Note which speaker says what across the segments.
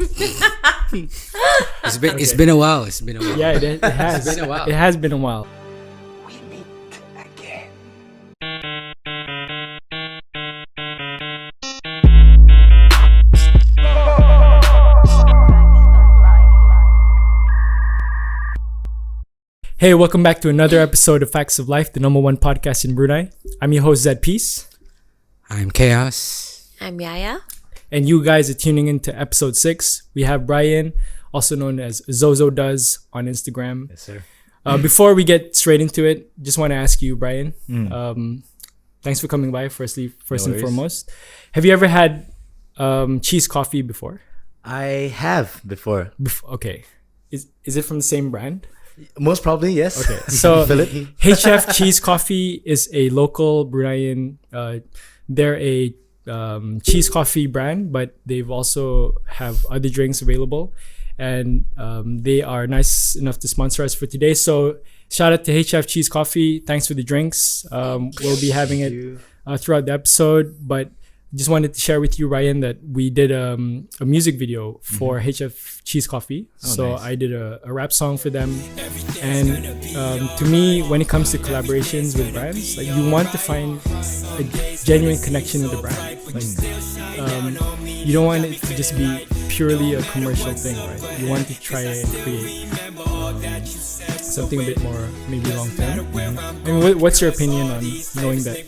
Speaker 1: It's been a while. It's been a while.
Speaker 2: Yeah, it has.
Speaker 1: It's been a while.
Speaker 2: It has been a while.
Speaker 3: We meet again.
Speaker 2: Hey, welcome back to another episode of Facts of Life, the number one podcast in Brunei. I'm your host, Zed Peace.
Speaker 1: I'm Chaos.
Speaker 4: I'm Yaya.
Speaker 2: And you guys are tuning into episode 6. We have Bryant, also known as Ozozodoes on Instagram.
Speaker 3: Yes, sir.
Speaker 2: Before we get straight into it, just want to ask you, Brian. Thanks for coming by, first and foremost. Have you ever had cheese coffee before?
Speaker 3: I have before.
Speaker 2: Okay. Is it from the same brand?
Speaker 3: Most probably, yes.
Speaker 2: Okay. So
Speaker 3: Philip.
Speaker 2: HF Cheese Coffee is a local Bruneian. They're a cheese coffee brand, but they've also have other drinks available, and they are nice enough to sponsor us for today. So shout out to HF Cheese Coffee. Thanks for the drinks. We'll be having it throughout the episode, but just wanted to share with you, Ryan, that we did a music video for HF Cheese Coffee. So nice. I did a rap song for them. And to me, when it comes to collaborations with brands, like you want to find a genuine connection with the brand. Like you don't want it to just be purely a commercial thing, right? You want to try and create something a bit more maybe long term. I mean, what's your opinion on knowing that?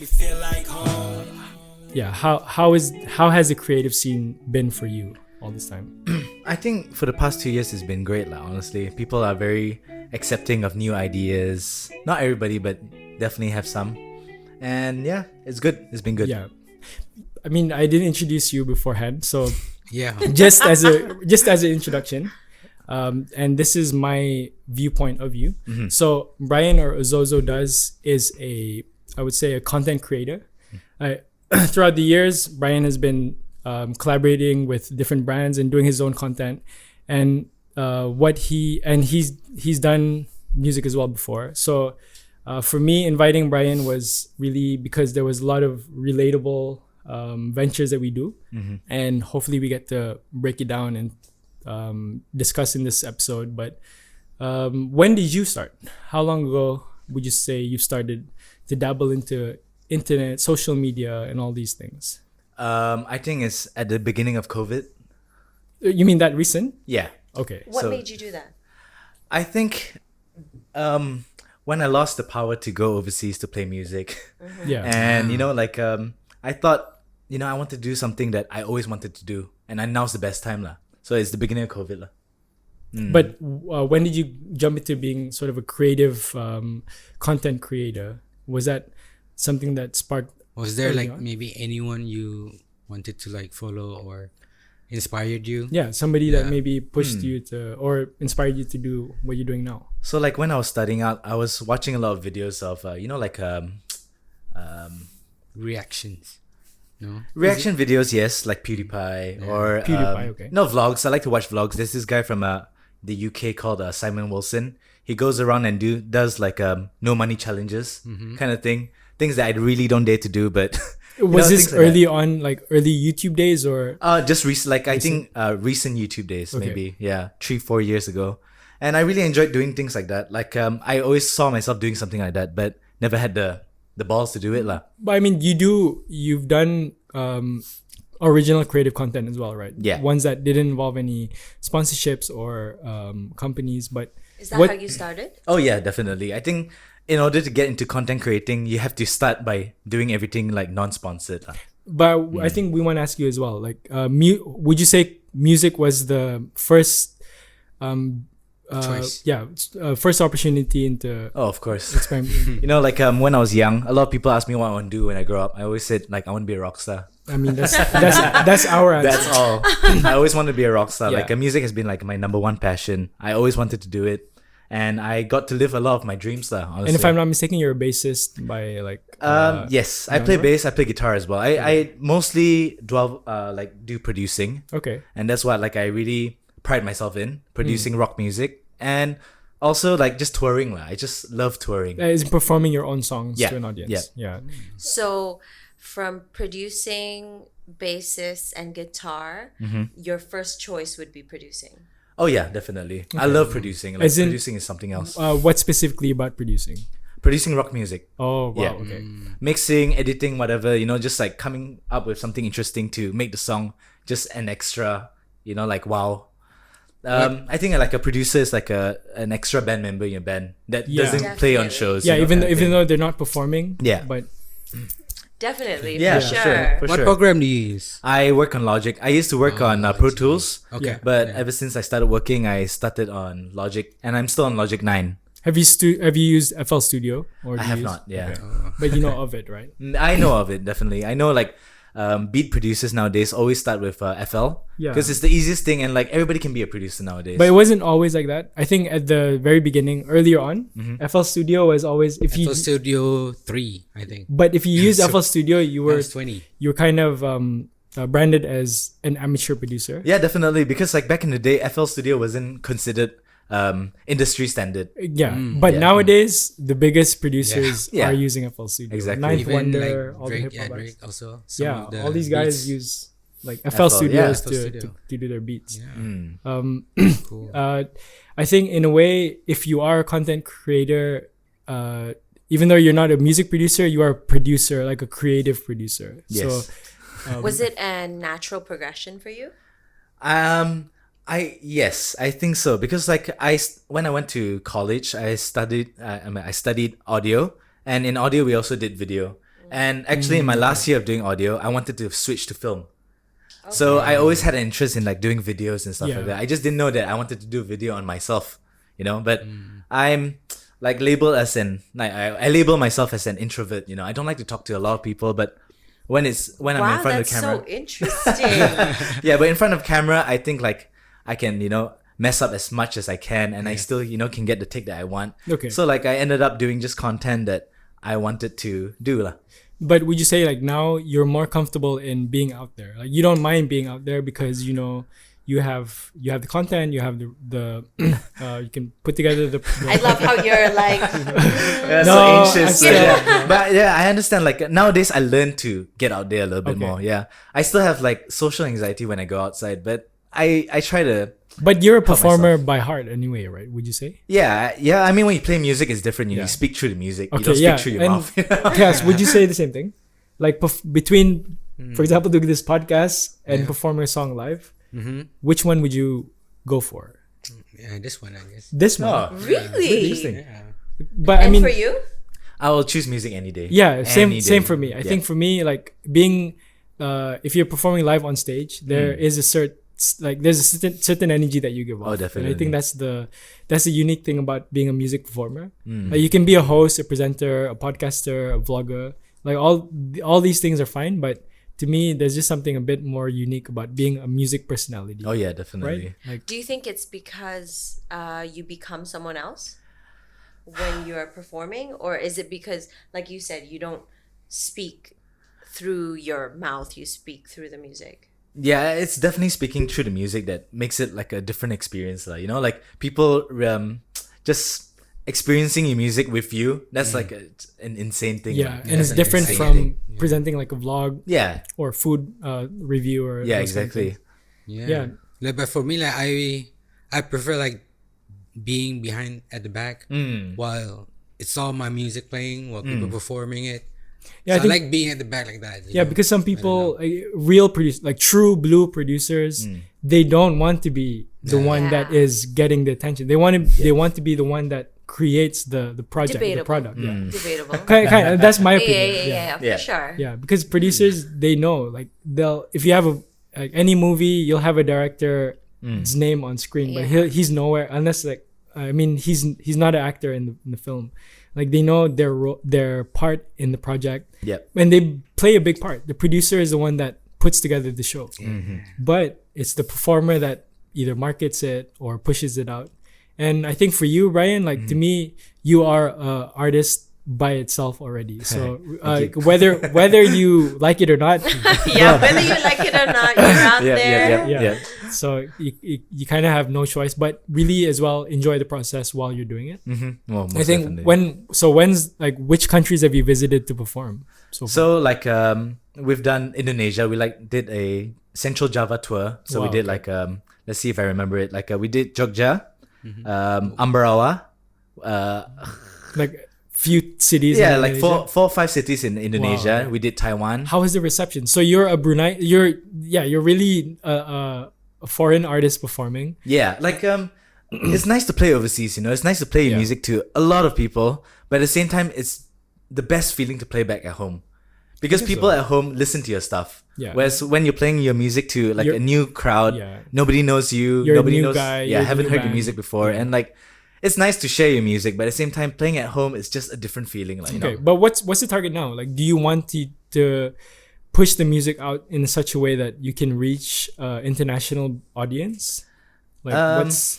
Speaker 2: How has the creative scene been for you all this time?
Speaker 3: I think for the past 2 years it's been great, honestly. People are very accepting of new ideas. Not everybody, but definitely have some. And yeah, it's good. It's been good.
Speaker 2: Yeah. I mean, I didn't introduce you beforehand, so
Speaker 1: Yeah.
Speaker 2: just as an introduction. And this is my viewpoint of you.
Speaker 3: Mm-hmm.
Speaker 2: So Brian, or Ozozodoes, is I would say a content creator. Throughout the years, Brian has been collaborating with different brands and doing his own content, and he's done music as well before. So for me, inviting Brian was really because there was a lot of relatable ventures that we do, and hopefully we get to break it down and discuss in this episode. But when did you start? How long ago would you say you started to dabble into internet, social media, and all these things?
Speaker 3: I think it's at the beginning of COVID.
Speaker 2: You mean that recent?
Speaker 3: Yeah.
Speaker 2: Okay.
Speaker 4: What made you do that?
Speaker 3: I think when I lost the power to go overseas to play music,
Speaker 2: Yeah.
Speaker 3: and I thought, I want to do something that I always wanted to do, and now's the best time lah. So it's the beginning of COVID lah.
Speaker 2: But when did you jump into being sort of a creative content creator? Was that something that sparked?
Speaker 1: Was there
Speaker 2: early
Speaker 1: like
Speaker 2: on?
Speaker 1: maybe anyone you wanted to like follow or inspired you?
Speaker 2: Yeah, somebody that
Speaker 1: Yeah.
Speaker 2: maybe pushed you to or inspired you to do what you're doing now.
Speaker 3: So like when I was starting out, I was watching a lot of videos of
Speaker 1: Reactions. No?
Speaker 3: reaction videos, yes, like PewDiePie or
Speaker 2: PewDiePie, okay.
Speaker 3: no, vlogs. I like to watch vlogs. There's this guy from the UK called Simon Wilson. He goes around and does like no money challenges kind of thing. Things that I really don't dare to do, but
Speaker 2: Was this
Speaker 3: things like
Speaker 2: early on, like early YouTube days, or
Speaker 3: just recent, like I think recent YouTube days,
Speaker 2: Okay.
Speaker 3: maybe 3-4 years ago, and I really enjoyed doing things like that. Like I always saw myself doing something like that, but never had the balls to do it lah.
Speaker 2: But I mean, you've done original creative content as well, right?
Speaker 3: Yeah.
Speaker 2: Ones that didn't involve any sponsorships or companies, but
Speaker 4: Is that
Speaker 2: What-
Speaker 4: how you started?
Speaker 3: Oh yeah, definitely. I think in order to get into content creating, you have to start by doing everything like non-sponsored lah.
Speaker 2: I think we want to ask you as well. Like, would you say music was the first,
Speaker 1: Choice.
Speaker 2: first opportunity into
Speaker 3: Oh, of course.
Speaker 2: experimenting?
Speaker 3: Like when I was young, a lot of people asked me what I want to do when I grow up. I always said like I want to be a rock star.
Speaker 2: I mean, that's our answer.
Speaker 3: That's all. I always wanted to be a rock star.
Speaker 2: Yeah.
Speaker 3: Like music has been like my number one passion. I always wanted to do it, and I got to live a lot of my dreams lah. Honestly.
Speaker 2: And if I'm not mistaken, you're a bassist by like.
Speaker 3: Yes, I play
Speaker 2: genre?
Speaker 3: bass. I play guitar as well. I mostly do producing,
Speaker 2: Okay.
Speaker 3: and that's what like I really pride myself in producing rock music, and also like just touring lah. I just love touring.
Speaker 2: Is performing your own songs
Speaker 3: Yeah,
Speaker 2: to an audience.
Speaker 3: yeah.
Speaker 2: Yeah.
Speaker 4: So, from producing bassist and guitar, your first choice would be producing.
Speaker 3: Oh yeah, definitely. I love producing. Like
Speaker 2: As in-
Speaker 3: producing is something else.
Speaker 2: What specifically about producing?
Speaker 3: Producing rock music.
Speaker 2: Oh wow,
Speaker 3: Yeah.
Speaker 2: okay.
Speaker 3: Mixing, editing, whatever, just like coming up with something interesting to make the song just an extra, like wow. I think like a producer is like an extra band member in your band that
Speaker 2: Yeah.
Speaker 3: doesn't play on
Speaker 4: Definitely.
Speaker 3: shows.
Speaker 2: Yeah, even
Speaker 3: kind of
Speaker 2: even
Speaker 3: thing.
Speaker 2: though they're not performing.
Speaker 3: Yeah.
Speaker 2: But
Speaker 4: Definitely,
Speaker 3: Yeah,
Speaker 4: for
Speaker 3: for
Speaker 4: sure.
Speaker 3: sure. For
Speaker 1: What
Speaker 3: sure.
Speaker 1: program do you use?
Speaker 3: I work on Logic. I used to work on Pro Tools.
Speaker 1: Okay.
Speaker 2: Yeah.
Speaker 3: But
Speaker 1: Yeah.
Speaker 3: ever since I started working, I started on Logic, and I'm still on Logic 9.
Speaker 2: have you used FL Studio or
Speaker 3: I
Speaker 2: do you
Speaker 3: have
Speaker 2: use-
Speaker 3: not, yeah.
Speaker 2: Okay. But you know of it, right?
Speaker 3: I know of it, definitely. I know like beat producers nowadays always start with FL
Speaker 2: Yeah.
Speaker 3: because it's the easiest thing, and like everybody can be a producer nowadays.
Speaker 2: But it wasn't always like that. I think at the very beginning, earlier on,
Speaker 3: Mm-hmm.
Speaker 2: FL Studio was always
Speaker 1: FL Studio 3, I think.
Speaker 2: But if you use
Speaker 1: So-
Speaker 2: FL Studio, you
Speaker 1: That
Speaker 2: were
Speaker 1: was 20.
Speaker 2: kind of branded as an amateur producer.
Speaker 3: Yeah, definitely, because like back in the day, FL Studio wasn't considered industry standard.
Speaker 2: Yeah, but
Speaker 3: Yeah.
Speaker 2: nowadays the biggest producers
Speaker 3: Yeah.
Speaker 2: are using FL Studio.
Speaker 3: Exactly.
Speaker 2: Ninth
Speaker 1: Even
Speaker 2: Wonder,
Speaker 1: like
Speaker 2: all the
Speaker 1: Drake,
Speaker 2: hip hop acts.
Speaker 1: Drake also. Some
Speaker 2: Yeah,
Speaker 1: of the
Speaker 2: all these guys
Speaker 1: beats.
Speaker 2: use like FL
Speaker 3: FL,
Speaker 2: Studios
Speaker 3: yeah.
Speaker 2: to,
Speaker 1: FL Studio.
Speaker 2: to do their beats.
Speaker 1: Yeah, cool.
Speaker 2: I think in a way, if you are a content creator, even though you're not a music producer, you are a producer, like a creative producer.
Speaker 3: Yes.
Speaker 2: So
Speaker 4: Was it a natural progression for you?
Speaker 3: Yes, I think so, because like when I went to college, I studied audio, and in audio we also did video. And actually, in my last year of doing audio, I wanted to switch to film. So I always had an interest in like doing videos and stuff
Speaker 2: Yeah.
Speaker 3: like that. I just didn't know that I wanted to do video on myself, But I'm like labeled as I label myself as an introvert. I don't like to talk to a lot of people, but when I'm in front of the
Speaker 4: that's
Speaker 3: camera,
Speaker 4: so interesting.
Speaker 3: yeah, but in front of camera, I think like I can mess up as much as I can, and I still can get the take that I want.
Speaker 2: Okay.
Speaker 3: So like I ended up doing just content that I wanted to do lah.
Speaker 2: But would you say like now you're more comfortable in being out there? Like you don't mind being out there because you have the content, you have the you can put together the
Speaker 4: I love how you're like,
Speaker 3: Yeah,
Speaker 2: No,
Speaker 3: so
Speaker 2: I'm
Speaker 3: anxious.
Speaker 2: still-
Speaker 3: Yeah. But yeah, I understand. Like nowadays, I learn to get out there a little bit
Speaker 2: Okay.
Speaker 3: more. Yeah, I still have like social anxiety when I go outside, but I try to.
Speaker 2: But you're a
Speaker 3: Help
Speaker 2: performer by heart anyway, right? Would you say?
Speaker 3: Yeah. I mean, when you play music, it's different. You
Speaker 2: Yeah.
Speaker 3: speak through the music. You
Speaker 2: Okay,
Speaker 3: don't speak
Speaker 2: yeah.
Speaker 3: through your
Speaker 2: And
Speaker 3: mouth.
Speaker 2: yes, would you say the same thing? Like between, for example, doing this podcast and performing a song live, which one would you go for?
Speaker 1: Yeah, this one, I guess.
Speaker 2: This one.
Speaker 3: Oh,
Speaker 4: really?
Speaker 3: interesting.
Speaker 1: Yeah.
Speaker 2: But I
Speaker 4: And
Speaker 2: mean,
Speaker 4: for you?
Speaker 3: I will choose music any day.
Speaker 2: yeah, same
Speaker 3: Any
Speaker 2: same
Speaker 3: day.
Speaker 2: for me. I
Speaker 3: Yeah.
Speaker 2: think for me, like being, if you're performing live on stage, there is a there's a certain energy that you give off.
Speaker 3: Oh,
Speaker 2: And I
Speaker 3: definitely.
Speaker 2: think that's the unique thing about being a music performer. Like you can be a host, a presenter, a podcaster, a vlogger. Like all these things are fine, but to me, there's just something a bit more unique about being a music personality.
Speaker 3: Oh yeah,
Speaker 2: right?
Speaker 3: definitely.
Speaker 2: Like
Speaker 4: Do you think it's because you become someone else when you're performing? Or is it because, like you said, you don't speak through your mouth, you speak through the music?
Speaker 3: Yeah, it's definitely speaking through the music that makes it like a different experience. Like people just experiencing your music with you. That's like an insane thing.
Speaker 2: yeah,
Speaker 3: like.
Speaker 2: and it's
Speaker 1: an
Speaker 2: different
Speaker 1: insane
Speaker 2: from
Speaker 1: thing. Yeah.
Speaker 2: presenting like a vlog
Speaker 3: Yeah,
Speaker 2: or food review or
Speaker 3: yeah,
Speaker 2: those kind of
Speaker 3: exactly.
Speaker 2: things.
Speaker 1: Yeah.
Speaker 2: Yeah.
Speaker 1: Like, but for me, like I prefer like being behind at the back while it's all my music playing while people performing it.
Speaker 2: Yeah,
Speaker 1: So
Speaker 2: I
Speaker 1: I,
Speaker 2: think-
Speaker 1: like being at the back like that. you
Speaker 2: Yeah,
Speaker 1: know?
Speaker 2: because some people, real like true blue producers, they don't want to be the one that
Speaker 4: Yeah.
Speaker 2: is getting the attention. They want to be the one that creates the project, the
Speaker 4: Debatable.
Speaker 2: product. Yeah,
Speaker 4: Debatable.
Speaker 2: kind of, that's my
Speaker 4: Yeah,
Speaker 2: opinion.
Speaker 4: yeah,
Speaker 3: Yeah.
Speaker 4: for sure.
Speaker 2: Yeah, because producers they know like if you have like any movie, you'll have a director's name on screen, but
Speaker 4: Yeah.
Speaker 2: he's nowhere unless like he's not an actor in the film. Like they know their part in the project.
Speaker 3: Yep.
Speaker 2: And they play a big part. The producer is the one that puts together the show, but it's the performer that either markets it or pushes it out. And I think for you, Brian, like to me, you are a artist by itself already. So whether you like it or not,
Speaker 4: Yeah, whether you like it or not, you're out there.
Speaker 3: Yeah.
Speaker 2: So you kind of have no choice, but really as well enjoy the process while you're doing it.
Speaker 3: Well, most
Speaker 2: I think
Speaker 3: definitely.
Speaker 2: when's like which countries have you visited to perform?
Speaker 3: So like we've done Indonesia. We like did a Central Java tour. So we
Speaker 2: Wow,
Speaker 3: did like let's see if I remember it. Like we did Jogja, Ambarawa,
Speaker 2: like few cities.
Speaker 3: yeah,
Speaker 2: in
Speaker 3: like
Speaker 2: Indonesia?
Speaker 3: four or five cities in Indonesia.
Speaker 2: Wow.
Speaker 3: We did Taiwan.
Speaker 2: How was the reception? So you're a Brunei. You're really a foreign artist performing.
Speaker 3: Yeah, like it's nice to play overseas. You know, it's nice to play your
Speaker 2: Yeah.
Speaker 3: music to a lot of people, but at the same time, it's the best feeling to play back at home. Because
Speaker 2: guess
Speaker 3: people
Speaker 2: so.
Speaker 3: at home listen to your stuff.
Speaker 2: Yeah.
Speaker 3: Whereas when you're playing your music to like
Speaker 2: You're-
Speaker 3: a new crowd,
Speaker 2: Yeah.
Speaker 3: nobody knows you.
Speaker 2: You're a
Speaker 3: Nobody
Speaker 2: new
Speaker 3: knows.
Speaker 2: guy,
Speaker 3: Yeah,
Speaker 2: you're the
Speaker 3: haven't
Speaker 2: new
Speaker 3: heard your
Speaker 2: band.
Speaker 3: music before, and like, it's nice to share your music, but at the same time, playing at home is just a different feeling. Like, you
Speaker 2: Okay,
Speaker 3: know,
Speaker 2: but what's the target now? Like, do you want to push the music out in such a way that you can reach international audience? Like, what's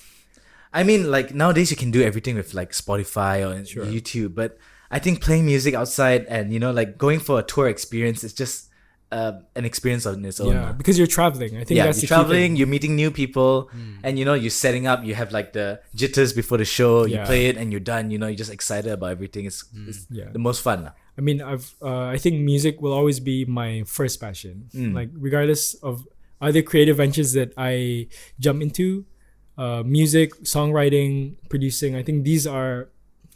Speaker 3: I mean, like nowadays you can do everything with like Spotify or YouTube, but I think playing music outside and you know like going for a tour experience is just an experience on its own.
Speaker 2: yeah, because you're traveling. I think
Speaker 3: Yeah,
Speaker 2: that's
Speaker 3: you're
Speaker 2: the key
Speaker 3: traveling,
Speaker 2: thing.
Speaker 3: you're meeting new people, and you know you're setting up. You have like the jitters before the show. You
Speaker 2: Yeah.
Speaker 3: play it and you're done. You know you're just excited about everything. It's
Speaker 2: Yeah.
Speaker 3: the most fun.
Speaker 2: I mean, I think music will always be my first passion. Like, regardless of other creative ventures that I jump into, music, songwriting, producing. I think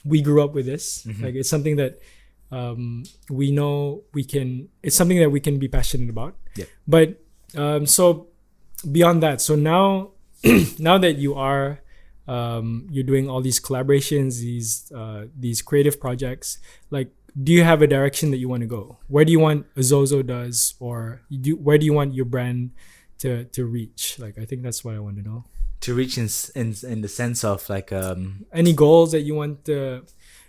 Speaker 2: we grew up with this. Like, it's something that we know we can. It's something that we can be passionate about.
Speaker 3: Yeah.
Speaker 2: But so beyond that, so now now that you are you're doing all these collaborations, these creative projects, like, do you have a direction that you want to go? Where do you want Ozozodoes, or where do you want your brand to reach? Like, I think that's what I want to know.
Speaker 3: To reach in the sense of like
Speaker 2: Any goals that you want to?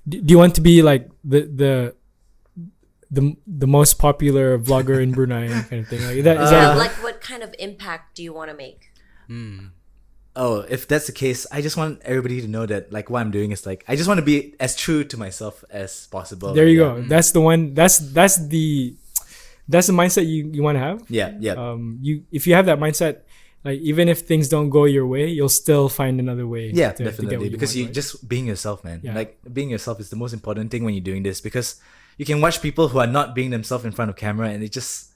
Speaker 2: Do you want to be like the most popular vlogger in Brunei kind of thing? Like, is that
Speaker 4: Like, what kind of impact do you want to make?
Speaker 3: oh, if that's the case, I just want everybody to know that like what I'm doing is like I just want to be as true to myself as possible.
Speaker 2: there you
Speaker 3: Yeah.
Speaker 2: go. That's the one. That's the mindset you want to have.
Speaker 3: Yeah, yeah.
Speaker 2: If you have that mindset, like, even if things don't go your way, you'll still find another way.
Speaker 3: Yeah,
Speaker 2: to get
Speaker 3: definitely.
Speaker 2: what
Speaker 3: Because
Speaker 2: want,
Speaker 3: you
Speaker 2: right?
Speaker 3: just being yourself, man.
Speaker 2: Yeah.
Speaker 3: Like being yourself is the most important thing when you're doing this because you can watch people who are not being themselves in front of camera and it just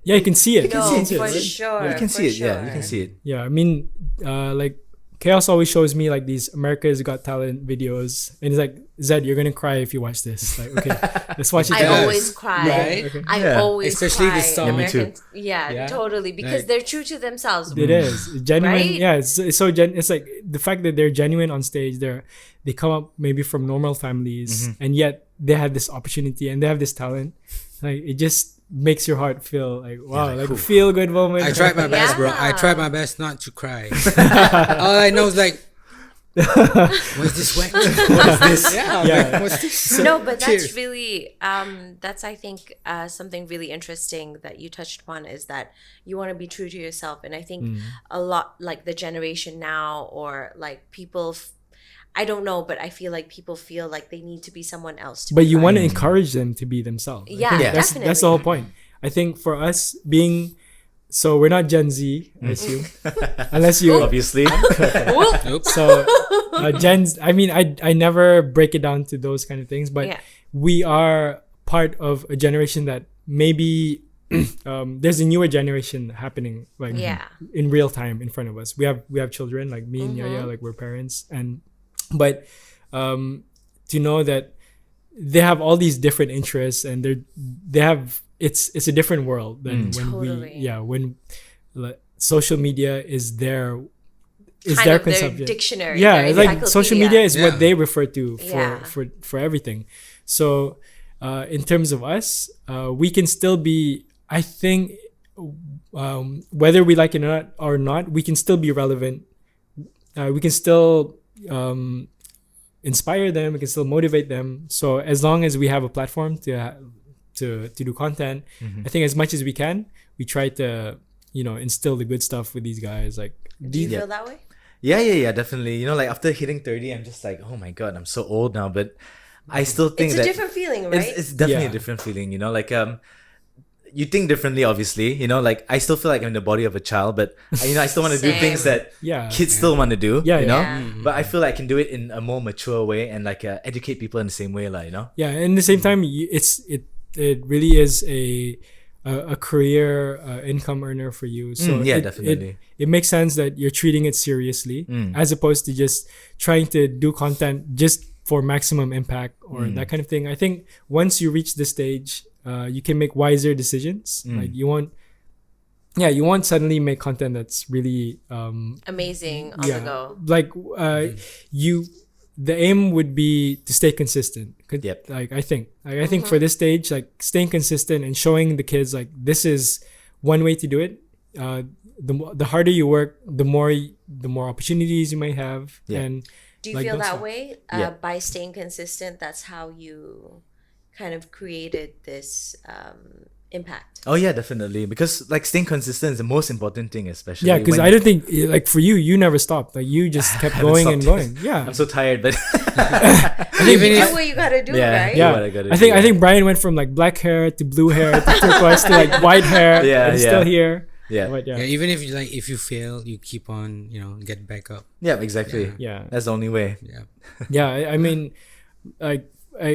Speaker 2: yeah, you can see it.
Speaker 4: No,
Speaker 3: see it,
Speaker 4: for
Speaker 3: right?
Speaker 4: sure.
Speaker 3: you can
Speaker 4: for
Speaker 3: see it. Yeah, you
Speaker 4: sure.
Speaker 3: can see it.
Speaker 2: Yeah, I mean, like, Chaos always shows me like these America's Got Talent videos, and he's like, Zed, you're gonna cry if you watch this. Like, okay, let's watch it.
Speaker 4: I
Speaker 1: Yes.
Speaker 4: always cry.
Speaker 1: Right?
Speaker 2: Okay.
Speaker 4: I
Speaker 3: Yeah.
Speaker 4: always
Speaker 1: Especially
Speaker 4: cry.
Speaker 1: this song.
Speaker 3: Yeah, me too.
Speaker 4: Americans- Yeah,
Speaker 1: Yeah.
Speaker 4: totally. Because
Speaker 1: Like-
Speaker 4: they're true to themselves.
Speaker 2: It is genuine.
Speaker 4: Right?
Speaker 2: Yeah, it's so it's like the fact that they're genuine on stage. They come up maybe from normal families, and yet they have this opportunity and they have this talent. Like, it just makes your heart feel like, wow,
Speaker 3: like,
Speaker 2: like a
Speaker 3: cool.
Speaker 2: feel good moment.
Speaker 1: I tried my best, bro. I
Speaker 4: Yeah.
Speaker 1: tried my best not to cry. All I know is like, what's this wet? What's this? Yeah.
Speaker 2: Yeah.
Speaker 1: Like, what's this?
Speaker 4: No, but that's
Speaker 1: Cheers.
Speaker 4: really that's I think something really interesting that you touched upon is that you want to be true to yourself, and I think a lot like the generation now, or like people I don't know, but I feel like people feel like they need to be someone else to
Speaker 2: But
Speaker 4: be
Speaker 2: you
Speaker 4: like.
Speaker 2: want to encourage them to be themselves. I
Speaker 4: Yeah,
Speaker 2: think
Speaker 3: Yeah.
Speaker 2: that's the
Speaker 4: definitely.
Speaker 2: whole point. I think for us being, so we're not Gen Z, I assume, unless you.
Speaker 3: Obviously.
Speaker 1: Oops.
Speaker 2: So Gens, I mean, I never break it down to those kind of things, but
Speaker 4: Yeah.
Speaker 2: we are part of a generation that maybe there's a newer generation happening, like
Speaker 4: Yeah.
Speaker 2: in real time in front of us. We have children, like me and Yaya, like we're parents, but to know that they have all these different interests and they have it's a different world than when
Speaker 4: Totally.
Speaker 2: when like, social media is their
Speaker 4: Kind
Speaker 2: their
Speaker 4: of their
Speaker 2: consumption.
Speaker 4: dictionary.
Speaker 2: Yeah,
Speaker 4: their
Speaker 2: it's like social
Speaker 4: encyclopedia.
Speaker 2: media is
Speaker 1: Yeah.
Speaker 2: what they refer to
Speaker 4: Yeah.
Speaker 2: for everything. So in terms of us, we can still be, I think, whether we like it or not, we can still be relevant. We can still inspire them. We can still motivate them. So as long as we have a platform to do content, I think as much as we can, we try to instill the good stuff with these guys. Like,
Speaker 4: Do you feel that way?
Speaker 3: Yeah, definitely. You know, like after hitting 30, I'm just like, oh my god, I'm so old now. But I still think
Speaker 4: It's
Speaker 3: that
Speaker 4: a different feeling, right?
Speaker 3: it's definitely
Speaker 2: Yeah.
Speaker 3: a different feeling. You know, like you think differently, obviously. You know, like I still feel like I'm in the body of a child, but I still want to do
Speaker 4: Same.
Speaker 3: things that
Speaker 2: Yeah.
Speaker 3: kids still want to do.
Speaker 2: Yeah,
Speaker 3: you know.
Speaker 4: yeah.
Speaker 3: But I feel like I can do it in a more mature way and like educate people in the same way, like, you know.
Speaker 2: Yeah, and at the same time, it really is a career income earner for you. So
Speaker 3: Yeah,
Speaker 2: it,
Speaker 3: definitely.
Speaker 2: It makes sense that you're treating it seriously as opposed to just trying to do content just for maximum impact or that kind of thing. I think once you reach this stage, you can make wiser decisions. Like you won't suddenly make content that's really
Speaker 4: Amazing on the go.
Speaker 2: like the aim would be to stay consistent.
Speaker 3: Yep.
Speaker 2: Like I think for this stage, like staying consistent and showing the kids like this is one way to do it. The harder you work, the more opportunities you might have.
Speaker 3: Yeah.
Speaker 2: And
Speaker 4: Do you
Speaker 2: like,
Speaker 4: feel
Speaker 2: don't
Speaker 4: that
Speaker 2: stop.
Speaker 4: way
Speaker 3: Yeah.
Speaker 4: by staying consistent? That's how you kind of created this impact.
Speaker 3: Oh yeah, definitely. Because like staying consistent is the most important thing, especially.
Speaker 2: Yeah, because
Speaker 3: when-
Speaker 2: I don't think like for you, you never stopped. Like you just kept
Speaker 3: haven't
Speaker 2: going and
Speaker 3: stopped.
Speaker 2: going. Yeah,
Speaker 3: I'm so tired, but
Speaker 1: Even
Speaker 4: You
Speaker 1: if
Speaker 4: do what you gotta do,
Speaker 3: Yeah.
Speaker 4: right?
Speaker 2: yeah.
Speaker 3: what I gotta
Speaker 2: I think
Speaker 3: do,
Speaker 2: I think Brian went from like black hair to blue hair to turquoise to like white hair.
Speaker 3: Yeah,
Speaker 2: and he's
Speaker 3: yeah.
Speaker 2: still here.
Speaker 3: yeah,
Speaker 2: But
Speaker 1: yeah, even if you if you fail, you keep on, get back up.
Speaker 3: yeah, exactly.
Speaker 2: Yeah.
Speaker 3: That's the only way.
Speaker 1: Yeah.
Speaker 2: Yeah, I mean, like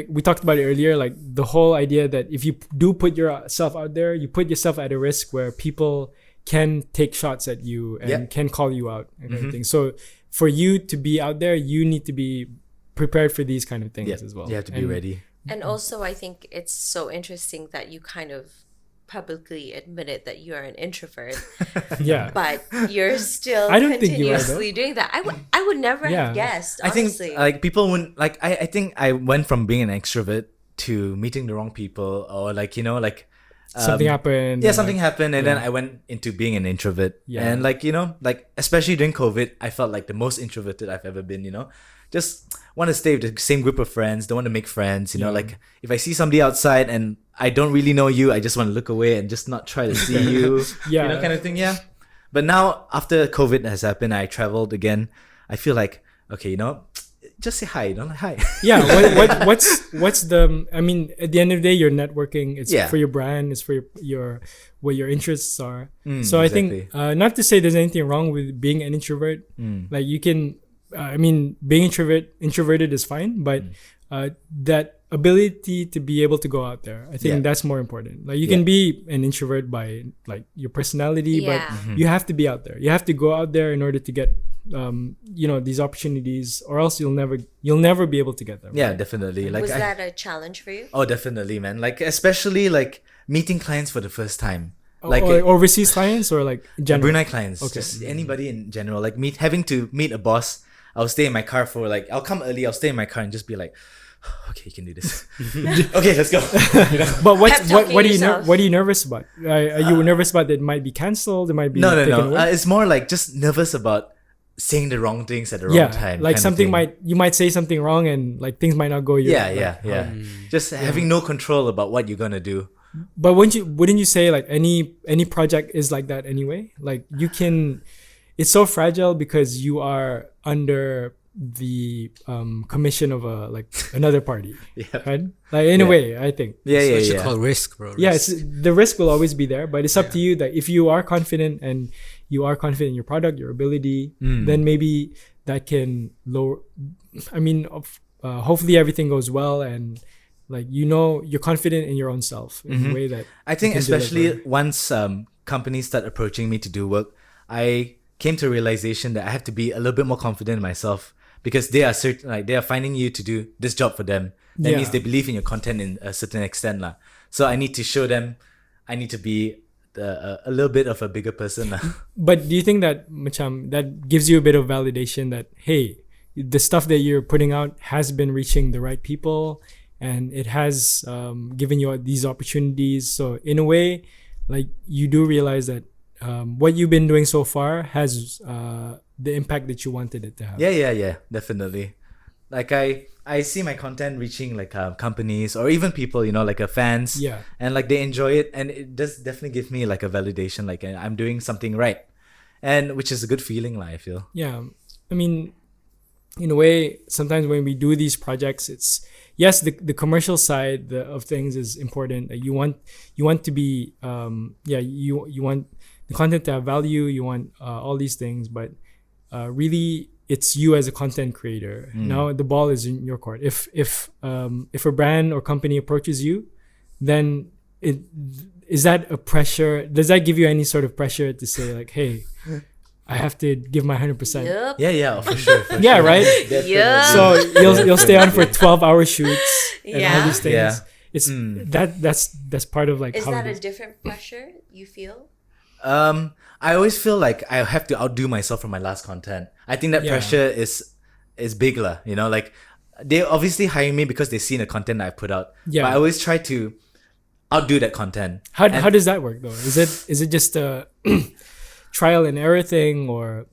Speaker 2: we talked about it earlier. Like the whole idea that if you do put yourself out there, you put yourself at a risk where people can take shots at you and
Speaker 3: Yep.
Speaker 2: can call you out and everything. So for you to be out there, you need to be prepared for these kind of things
Speaker 3: Yeah,
Speaker 2: as well.
Speaker 3: you have to be
Speaker 2: And-
Speaker 3: ready.
Speaker 4: And also, I think it's so interesting that you kind of publicly admitted that you are an introvert,
Speaker 2: Yeah.
Speaker 4: but you're still
Speaker 2: I don't think you are,
Speaker 4: continuously doing that. I would never
Speaker 2: Yeah.
Speaker 4: have guessed,
Speaker 3: I think
Speaker 4: honestly.
Speaker 3: like people wouldn't like. I think I went from being an extrovert to meeting the wrong people, or like
Speaker 2: Something happened.
Speaker 3: Yeah,
Speaker 2: and,
Speaker 3: something
Speaker 2: like,
Speaker 3: happened, and then I went into being an introvert.
Speaker 2: Yeah.
Speaker 3: And like especially during COVID, I felt like the most introverted I've ever been. Just want to stay with the same group of friends. Don't want to make friends. Like if I see somebody outside and I don't really know you, I just want to look away and just not try to see you.
Speaker 2: Yeah.
Speaker 3: Kind of thing. Yeah. But now after COVID has happened, I traveled again. I feel like okay, just say hi. Like hi.
Speaker 2: Yeah. What's the? I mean, at the end of the day, you're networking. It's
Speaker 3: Yeah.
Speaker 2: for your brand. It's for your what your interests are. So
Speaker 3: exactly.
Speaker 2: I think not to say there's anything wrong with being an introvert. Like you can. I mean, being introverted is fine, but that ability to be able to go out there, I think
Speaker 3: Yeah.
Speaker 2: that's more important. Like you can be an introvert by like your personality,
Speaker 4: Yeah.
Speaker 2: but you have to be out there. You have to go out there in order to get these opportunities, or else you'll never be able to get them.
Speaker 3: Yeah, definitely. Like
Speaker 4: Was
Speaker 3: I,
Speaker 4: that a challenge for you?
Speaker 3: oh, definitely, man. Like especially like meeting clients for the first time.
Speaker 2: Like or overseas clients or like general.
Speaker 3: Brunei clients,
Speaker 2: Okay.
Speaker 3: just anybody in general. Like having to meet a boss. I'll stay in my car for like I'll come early. I'll stay in my car and just be like, okay, you can do this. Okay, let's go.
Speaker 2: But
Speaker 4: Pep talking
Speaker 2: what are you
Speaker 4: yourself.
Speaker 2: what are you nervous about? Are you nervous about that it might be cancelled? It might be
Speaker 3: No.
Speaker 2: taken away?
Speaker 3: It's more like just nervous about saying the wrong things at the wrong time.
Speaker 2: like
Speaker 3: kind of
Speaker 2: something
Speaker 3: thing.
Speaker 2: you might say something wrong and like things might not go your
Speaker 3: Yeah,
Speaker 2: way.
Speaker 3: yeah. Just having no control about what you're gonna do.
Speaker 2: But wouldn't you say like any project is like that anyway? Like you can, it's so fragile because you are under the commission of another party.
Speaker 3: Yeah.
Speaker 2: Right? Like in a way, I think.
Speaker 3: Yeah,
Speaker 1: What
Speaker 3: yeah,
Speaker 1: you
Speaker 3: yeah.
Speaker 1: call risk, bro.
Speaker 2: Yeah,
Speaker 1: Risk.
Speaker 2: the risk will always be there, but it's up to you that if you are confident and you are confident in your product, your ability, then maybe that can lower. I mean, hopefully everything goes well and like you're confident in your own self in a way that
Speaker 3: I think
Speaker 2: you can
Speaker 3: especially
Speaker 2: deliver.
Speaker 3: once companies start approaching me to do work, I came to a realization that I have to be a little bit more confident in myself because they are they are finding you to do this job for them. That
Speaker 2: Yeah.
Speaker 3: means they believe in your content in a certain extent, lah. So I need to show them. I need to be a little bit of a bigger person, lah.
Speaker 2: But do you think that macam that gives you a bit of validation that hey, the stuff that you're putting out has been reaching the right people and it has given you these opportunities? So in a way, like you do realize that what you've been doing so far has the impact that you wanted it to have.
Speaker 3: Yeah, definitely. Like I see my content reaching like companies or even people, like fans.
Speaker 2: Yeah.
Speaker 3: And like they enjoy it, and it does definitely give me like a validation, like I'm doing something right, and which is a good feeling, like I feel.
Speaker 2: Yeah. I mean, in a way, sometimes when we do these projects, it's yes, the commercial side of things is important. You want to be you want the content to have value. You want all these things, but really, it's you as a content creator. Now the ball is in your court. If a brand or company approaches you, then is that a pressure? Does that give you any sort of pressure to say like, hey, I have to give my 100%?
Speaker 4: Yep.
Speaker 3: Yeah, for sure.
Speaker 2: Yeah, right.
Speaker 4: Yeah.
Speaker 2: So you'll stay on for 12-hour shoots and all these things.
Speaker 3: Yeah.
Speaker 2: It's that's part of like
Speaker 4: Is
Speaker 2: how
Speaker 4: that
Speaker 2: it
Speaker 4: a
Speaker 2: is.
Speaker 4: different pressure you feel?
Speaker 3: I always feel like I have to outdo myself from my last content. I think that
Speaker 2: Yeah.
Speaker 3: pressure is big lah. You know, like they obviously hire me because they see the content I put out.
Speaker 2: Yeah.
Speaker 3: But I always try to outdo that content.
Speaker 2: How does that work though? Is it just a trial and error thing or?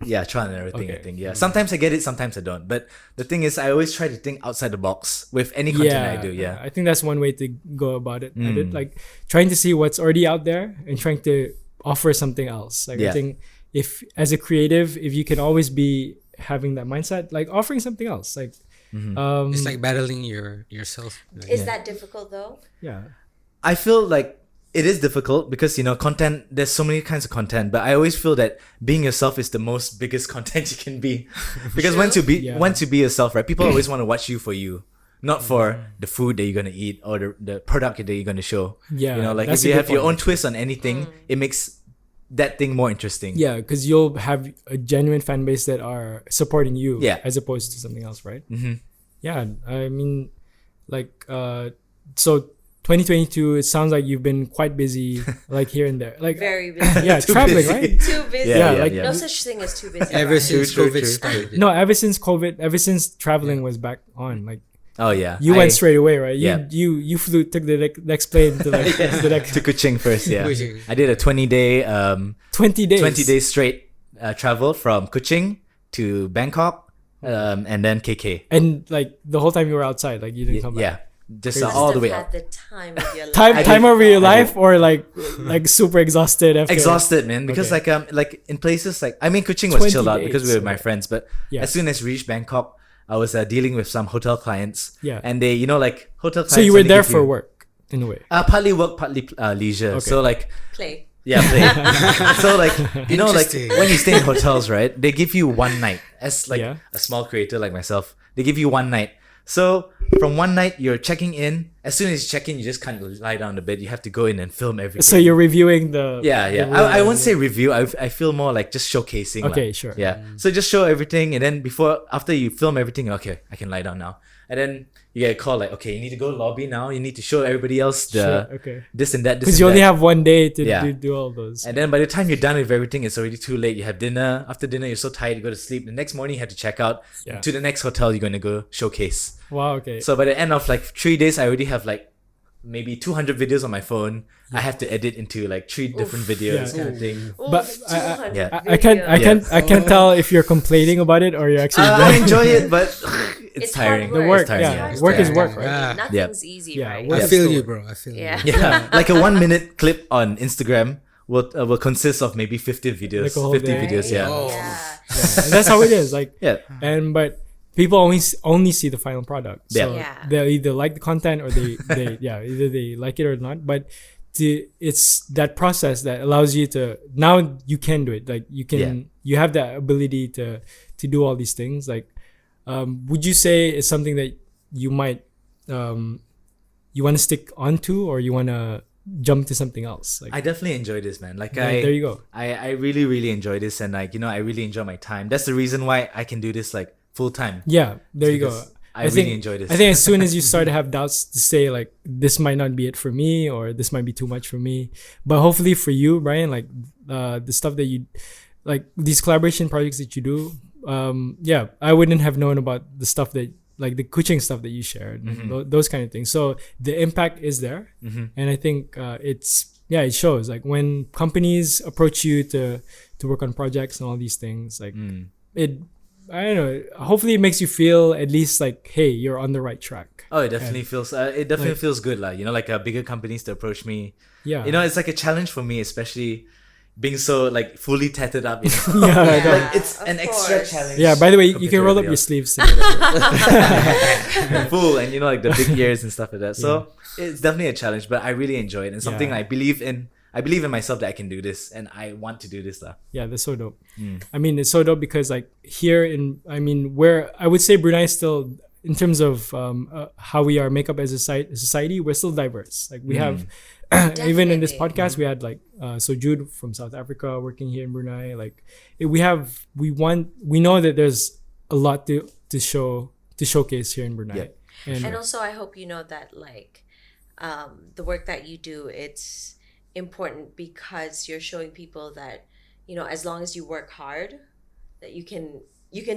Speaker 3: Yeah, trial and everything.
Speaker 2: Okay.
Speaker 3: I think. Yeah. Sometimes I get it, sometimes I don't. But the thing is, I always try to think outside the box with any content I do. Yeah.
Speaker 2: I think that's one way to go about it. Like trying to see what's already out there and trying to offer something else. Like I
Speaker 3: Yeah.
Speaker 2: think if as a creative, if you can always be having that mindset, like offering something else, like
Speaker 1: It's like battling yourself. Like,
Speaker 4: Is that difficult though?
Speaker 2: yeah.
Speaker 3: I feel like it is difficult because, you know, content, there's so many kinds of content, but I always feel that being yourself is the most biggest content you can be. Because once you be yourself, right, people always want to watch you for you, not for the food that you're going to eat or the product that you're going to show.
Speaker 2: Yeah,
Speaker 3: You know, like
Speaker 2: that's
Speaker 3: if you
Speaker 2: a good
Speaker 3: have your
Speaker 2: point.
Speaker 3: own twist on anything, it makes that thing more interesting.
Speaker 2: Yeah, because you'll have a genuine fan base that are supporting you,
Speaker 3: Yeah.
Speaker 2: as opposed to something else, right? Mm-hmm. Yeah, I mean, like, so 2022, it sounds like you've been quite busy, like here and there, like
Speaker 4: Very busy.
Speaker 2: yeah, traveling,
Speaker 3: busy.
Speaker 2: right?
Speaker 4: Too busy.
Speaker 3: Yeah,
Speaker 2: like-
Speaker 4: No such thing as too busy.
Speaker 1: ever
Speaker 4: Ryan.
Speaker 1: since
Speaker 3: True,
Speaker 1: COVID
Speaker 3: true.
Speaker 1: started.
Speaker 2: No, ever since traveling was back on, like
Speaker 3: Oh, yeah.
Speaker 2: you went straight away, right?
Speaker 3: Yeah.
Speaker 2: You flew, took the next plane to like the next
Speaker 3: to Kuching first, yeah.
Speaker 1: Kuching.
Speaker 3: I did a 20-day
Speaker 2: 20 days.
Speaker 3: 20 days straight travel from Kuching to Bangkok and then KK.
Speaker 2: and like the whole time you were outside, like you didn't come back.
Speaker 3: Yeah, just
Speaker 2: Crazy.
Speaker 3: all the
Speaker 4: Must
Speaker 3: way
Speaker 4: have
Speaker 3: up.
Speaker 4: had the time of your life.
Speaker 2: Time
Speaker 3: did-
Speaker 2: of your
Speaker 3: I
Speaker 2: life, or like super exhausted after.
Speaker 3: Exhausted, man, because
Speaker 2: Okay.
Speaker 3: like in places like Kuching was
Speaker 2: 20
Speaker 3: chilled out because we
Speaker 2: days,
Speaker 3: were with my
Speaker 2: okay.
Speaker 3: friends, but
Speaker 2: Yeah.
Speaker 3: as soon as we reached Bangkok, I was dealing with some hotel clients.
Speaker 2: Yeah.
Speaker 3: And they, you know, like hotel clients.
Speaker 2: So you were
Speaker 3: only
Speaker 2: there
Speaker 3: give
Speaker 2: for
Speaker 3: you-
Speaker 2: work in a way.
Speaker 3: Partly work, partly leisure.
Speaker 2: Okay.
Speaker 3: So like
Speaker 4: Play.
Speaker 3: yeah, play. So like you know, like
Speaker 1: Interesting.
Speaker 3: when you stay in hotels, right? They give you one night. As like
Speaker 2: Yeah.
Speaker 3: a small creator like myself, they give you one night. So from one night, you're checking in. As soon as you check in, you just can't lie down on the bed. You have to go in and film everything.
Speaker 2: So you're reviewing the
Speaker 3: Yeah.
Speaker 2: the
Speaker 3: I
Speaker 2: room.
Speaker 3: won't say review. I feel more like just showcasing.
Speaker 2: Okay,
Speaker 3: lah.
Speaker 2: sure.
Speaker 3: Yeah. So just show everything, and then after you film everything, okay, I can lie down now. And then you get a call like, okay, you need to go lobby now. You need to show everybody else
Speaker 2: Sure, okay.
Speaker 3: this and that.
Speaker 2: Because you only have one day to
Speaker 3: Yeah.
Speaker 2: do all those.
Speaker 3: And then by the time you're done with everything, it's already too late. You have dinner. After dinner, you're so tired, you go to sleep. The next morning, you have to check out
Speaker 2: Yeah.
Speaker 3: to the next hotel you're going to go showcase.
Speaker 2: Wow. Okay.
Speaker 3: So by the end of like 3 days, I already have like maybe 200 videos on my phone. I have to edit into like 3 different videos
Speaker 2: Yeah.
Speaker 3: kind of thing.
Speaker 2: But
Speaker 4: Oof,
Speaker 2: I-
Speaker 4: 200
Speaker 3: Yeah.
Speaker 2: I can't tell if you're complaining about it or you're actually
Speaker 3: I
Speaker 2: doing
Speaker 3: enjoy it, but it's tiring.
Speaker 4: hard
Speaker 2: The work,
Speaker 3: It's tiring,
Speaker 2: yeah.
Speaker 3: It's
Speaker 2: Work is
Speaker 3: tiring.
Speaker 2: work, right?
Speaker 1: Yeah.
Speaker 4: Nothing's easy,
Speaker 2: Yeah,
Speaker 4: right?
Speaker 2: work
Speaker 1: I
Speaker 2: is
Speaker 1: feel
Speaker 2: still
Speaker 1: you,
Speaker 2: work.
Speaker 1: bro. I feel
Speaker 4: Yeah.
Speaker 1: you.
Speaker 3: Yeah, like a 1 minute clip on Instagram will consist of maybe 50 videos.
Speaker 2: Like a whole
Speaker 3: 50
Speaker 2: day.
Speaker 3: videos, yeah.
Speaker 1: Oh.
Speaker 2: And that's how it is. Like
Speaker 3: Yeah.
Speaker 2: but people only see the final product. So
Speaker 3: Yeah.
Speaker 4: Yeah.
Speaker 2: they'll either like the content or they either they like it or not. But it's that process that allows you to now you can do it. Like you have that ability to do all these things. Like would you say it's something that you might you want to stick onto or you want to jump to something else? Like
Speaker 3: I definitely enjoy this, man. Like
Speaker 2: there you go.
Speaker 3: I really, really enjoy this, and like, you know, I really enjoy my time. That's the reason why I can do this like full time.
Speaker 2: Yeah, there you go.
Speaker 3: Because I really enjoy this.
Speaker 2: I think as soon as you start to have doubts to say like this might not be it for me or this might be too much for me, but hopefully for you, Brian, like the stuff that you like these collaboration projects that you do, I wouldn't have known about the stuff that like the coaching stuff that you shared, those kind of things. So the impact is there, and I think it shows. Like when companies approach you to work on projects and all these things, like I don't know. Hopefully, it makes you feel at least like, hey, you're on the right track.
Speaker 3: Oh, it definitely feels. It definitely
Speaker 2: like-
Speaker 3: feels good, like, you know, like bigger companies to approach me.
Speaker 2: Yeah,
Speaker 3: You know, it's like a challenge for me, especially, being so like fully tatted up. You know?
Speaker 2: Yeah, I know.
Speaker 3: Like it's
Speaker 4: of
Speaker 3: an extra
Speaker 4: course.
Speaker 3: challenge.
Speaker 2: Yeah, by the way, you
Speaker 3: compared
Speaker 2: can
Speaker 3: to
Speaker 2: roll up
Speaker 3: everybody
Speaker 2: your
Speaker 3: else.
Speaker 2: sleeves. To make it
Speaker 3: Full, and like the big ears and stuff like that. So it's definitely a challenge, but I really enjoy it and something
Speaker 2: Yeah.
Speaker 3: I believe in. I believe in myself that I can do this, and I want to do this stuff.
Speaker 2: Yeah, that's so dope. I mean, it's so dope because like here in, I mean, where I would say Brunei is still, in terms of how we are makeup as a society, we're still diverse. Like we have, even in this
Speaker 4: Definitely.
Speaker 2: podcast, we had like, so Jude from South Africa working here in Brunei. Like we know that there's a lot to showcase here in Brunei.
Speaker 3: Yeah.
Speaker 4: And also, I hope you know that like the work that you do, it's important because you're showing people that, you know, as long as you work hard, that you can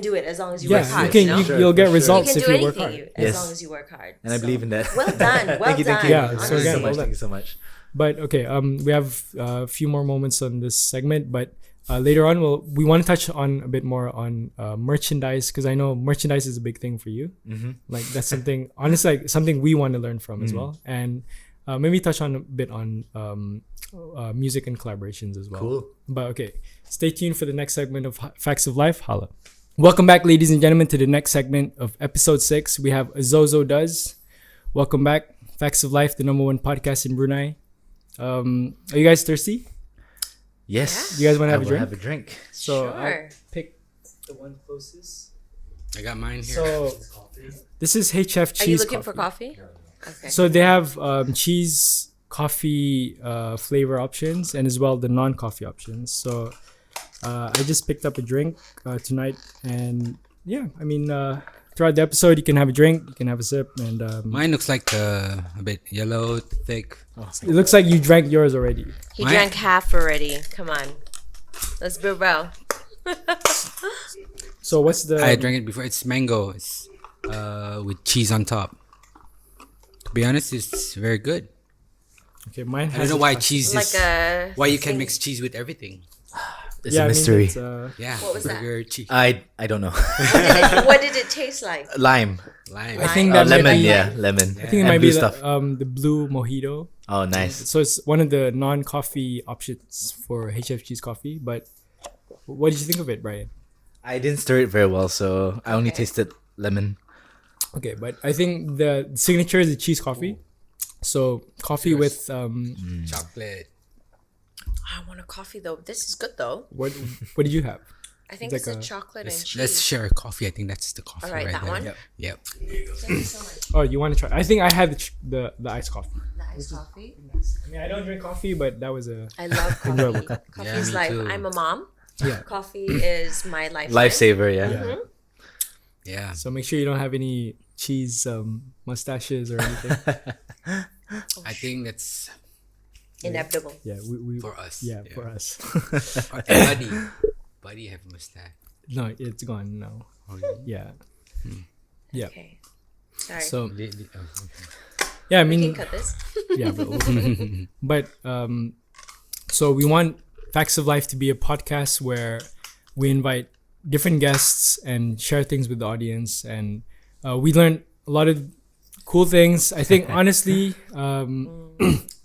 Speaker 4: do it as long as you work
Speaker 2: Yeah,
Speaker 4: hard.
Speaker 2: you can.
Speaker 4: You know?
Speaker 3: Sure,
Speaker 2: You'll get
Speaker 3: for sure.
Speaker 4: You
Speaker 2: results
Speaker 4: can
Speaker 2: if
Speaker 4: do
Speaker 2: you work
Speaker 4: anything
Speaker 2: hard.
Speaker 4: as
Speaker 3: Yes.
Speaker 4: long as you work hard.
Speaker 3: And I
Speaker 4: So,
Speaker 3: believe in that.
Speaker 4: Well done. Well
Speaker 3: Thank you.
Speaker 4: done.
Speaker 2: Yeah,
Speaker 3: Thank
Speaker 2: so
Speaker 3: you
Speaker 2: again,
Speaker 3: so
Speaker 2: well
Speaker 3: much.
Speaker 2: done.
Speaker 3: Thank you so much.
Speaker 2: But okay, we have a few more moments on this segment, but later on we want to touch on a bit more on merchandise, because I know merchandise is a big thing for you. Like that's something, honestly, like something we want to learn from as well, and maybe touch on a bit on music and collaborations as well.
Speaker 3: Cool.
Speaker 2: But okay, stay tuned for the next segment of Facts of Life. Holla. Welcome back, ladies and gentlemen, to the next segment of episode 6. We have Ozozodoes. Welcome back, Facts of Life, the #1 podcast in Brunei. Are you guys thirsty?
Speaker 3: Yes.
Speaker 2: You guys wanna
Speaker 3: I
Speaker 2: have a
Speaker 3: will
Speaker 2: drink?
Speaker 3: Have a drink.
Speaker 2: So
Speaker 4: Sure.
Speaker 2: I'll pick the one closest.
Speaker 1: I got mine here.
Speaker 2: So this is HF cheese.
Speaker 4: Are you looking
Speaker 2: coffee.
Speaker 4: for coffee? Okay.
Speaker 2: So they have cheese coffee flavor options and as well the non-coffee options. So I just picked up a drink tonight, and yeah, I mean throughout the episode you can have a drink, you can have a sip, and
Speaker 1: Mine looks like a bit yellow, thick.
Speaker 2: it looks like you drank yours already.
Speaker 4: He
Speaker 1: My-
Speaker 4: drank half already. Come on. Let's bro.
Speaker 2: So what's the?
Speaker 1: I drank it before. It's mango. It's with cheese on top. To be honest, it's very good.
Speaker 2: Okay, mine
Speaker 1: I
Speaker 2: has.
Speaker 1: don't know
Speaker 2: a
Speaker 1: why
Speaker 2: plastic-
Speaker 1: cheese
Speaker 4: Like
Speaker 1: is.
Speaker 4: a
Speaker 1: Why you can
Speaker 4: thing.
Speaker 1: mix cheese with everything.
Speaker 3: It's
Speaker 2: Yeah,
Speaker 3: a
Speaker 2: I mean,
Speaker 3: mystery.
Speaker 2: it's,
Speaker 1: Yeah.
Speaker 4: What was that?
Speaker 1: burger, cheese,
Speaker 3: I don't know.
Speaker 4: What did it taste like?
Speaker 3: Lime.
Speaker 1: lime.
Speaker 2: I think
Speaker 3: Oh,
Speaker 2: that might
Speaker 3: lemon.
Speaker 2: be.
Speaker 3: Yeah, lemon.
Speaker 2: I think it
Speaker 3: And
Speaker 2: might
Speaker 3: blue
Speaker 2: be
Speaker 3: stuff.
Speaker 2: the blue mojito.
Speaker 3: Oh, nice.
Speaker 2: So it's one of the non-coffee options for HF cheese coffee. But what did you think of it, Brian?
Speaker 3: I didn't stir it very well, so I only
Speaker 4: Okay.
Speaker 3: tasted lemon.
Speaker 2: Okay, but I think the signature is the cheese coffee. So coffee with
Speaker 1: Chocolate.
Speaker 4: I want a coffee though. This is good though.
Speaker 2: what did you have?
Speaker 4: I think
Speaker 2: It's
Speaker 4: it's
Speaker 2: like
Speaker 4: a chocolate and cheese.
Speaker 1: Let's share a coffee. I think that's the coffee
Speaker 4: All right, that
Speaker 1: there.
Speaker 4: one?
Speaker 1: Yep.
Speaker 4: Thank you so much.
Speaker 2: Oh, you want to try? I think I had the iced coffee.
Speaker 4: Nice coffee.
Speaker 2: I mean, I don't drink coffee, but that was a
Speaker 4: I love
Speaker 2: Enjoyable.
Speaker 4: coffee. Coffee
Speaker 1: Yeah,
Speaker 4: is
Speaker 1: me
Speaker 4: life.
Speaker 1: too.
Speaker 4: I'm a mom.
Speaker 2: yeah.
Speaker 4: Coffee is my life.
Speaker 3: Lifesaver, yeah.
Speaker 1: Yeah.
Speaker 2: So make sure you don't have any cheese mustaches or anything.
Speaker 1: I think that's
Speaker 4: Inevitable.
Speaker 2: Yeah, we
Speaker 1: for us.
Speaker 2: yeah, for us.
Speaker 1: Or Buddy. Buddy have a mustache.
Speaker 2: No, it's gone now.
Speaker 1: Oh,
Speaker 2: Yeah. Yeah.
Speaker 4: Okay. Sorry.
Speaker 2: So
Speaker 1: yeah.
Speaker 2: yeah, I
Speaker 4: we can
Speaker 2: mean,
Speaker 4: cut this.
Speaker 2: yeah, but so we want Facts of Life to be a podcast where we invite different guests and share things with the audience, and we learn a lot of cool things. I think honestly,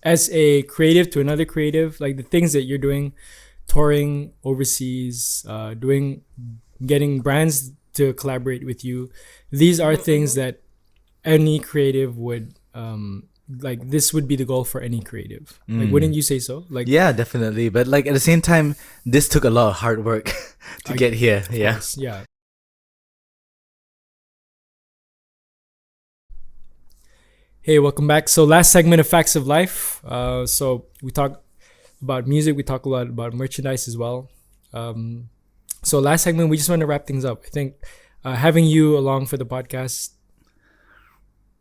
Speaker 2: as a creative to another creative, like the things that you're doing, touring overseas, getting brands to collaborate with you, these are things that any creative would like. This would be the goal for any creative. Like, wouldn't you say so? Like,
Speaker 3: Yeah, definitely. But like at the same time, this took a lot of hard work to get here. Yeah.
Speaker 2: yeah. Hey, welcome back. So last segment of Facts of Life. So we talk about music. We talk a lot about merchandise as well. So last segment, we just want to wrap things up. I think having you along for the podcast.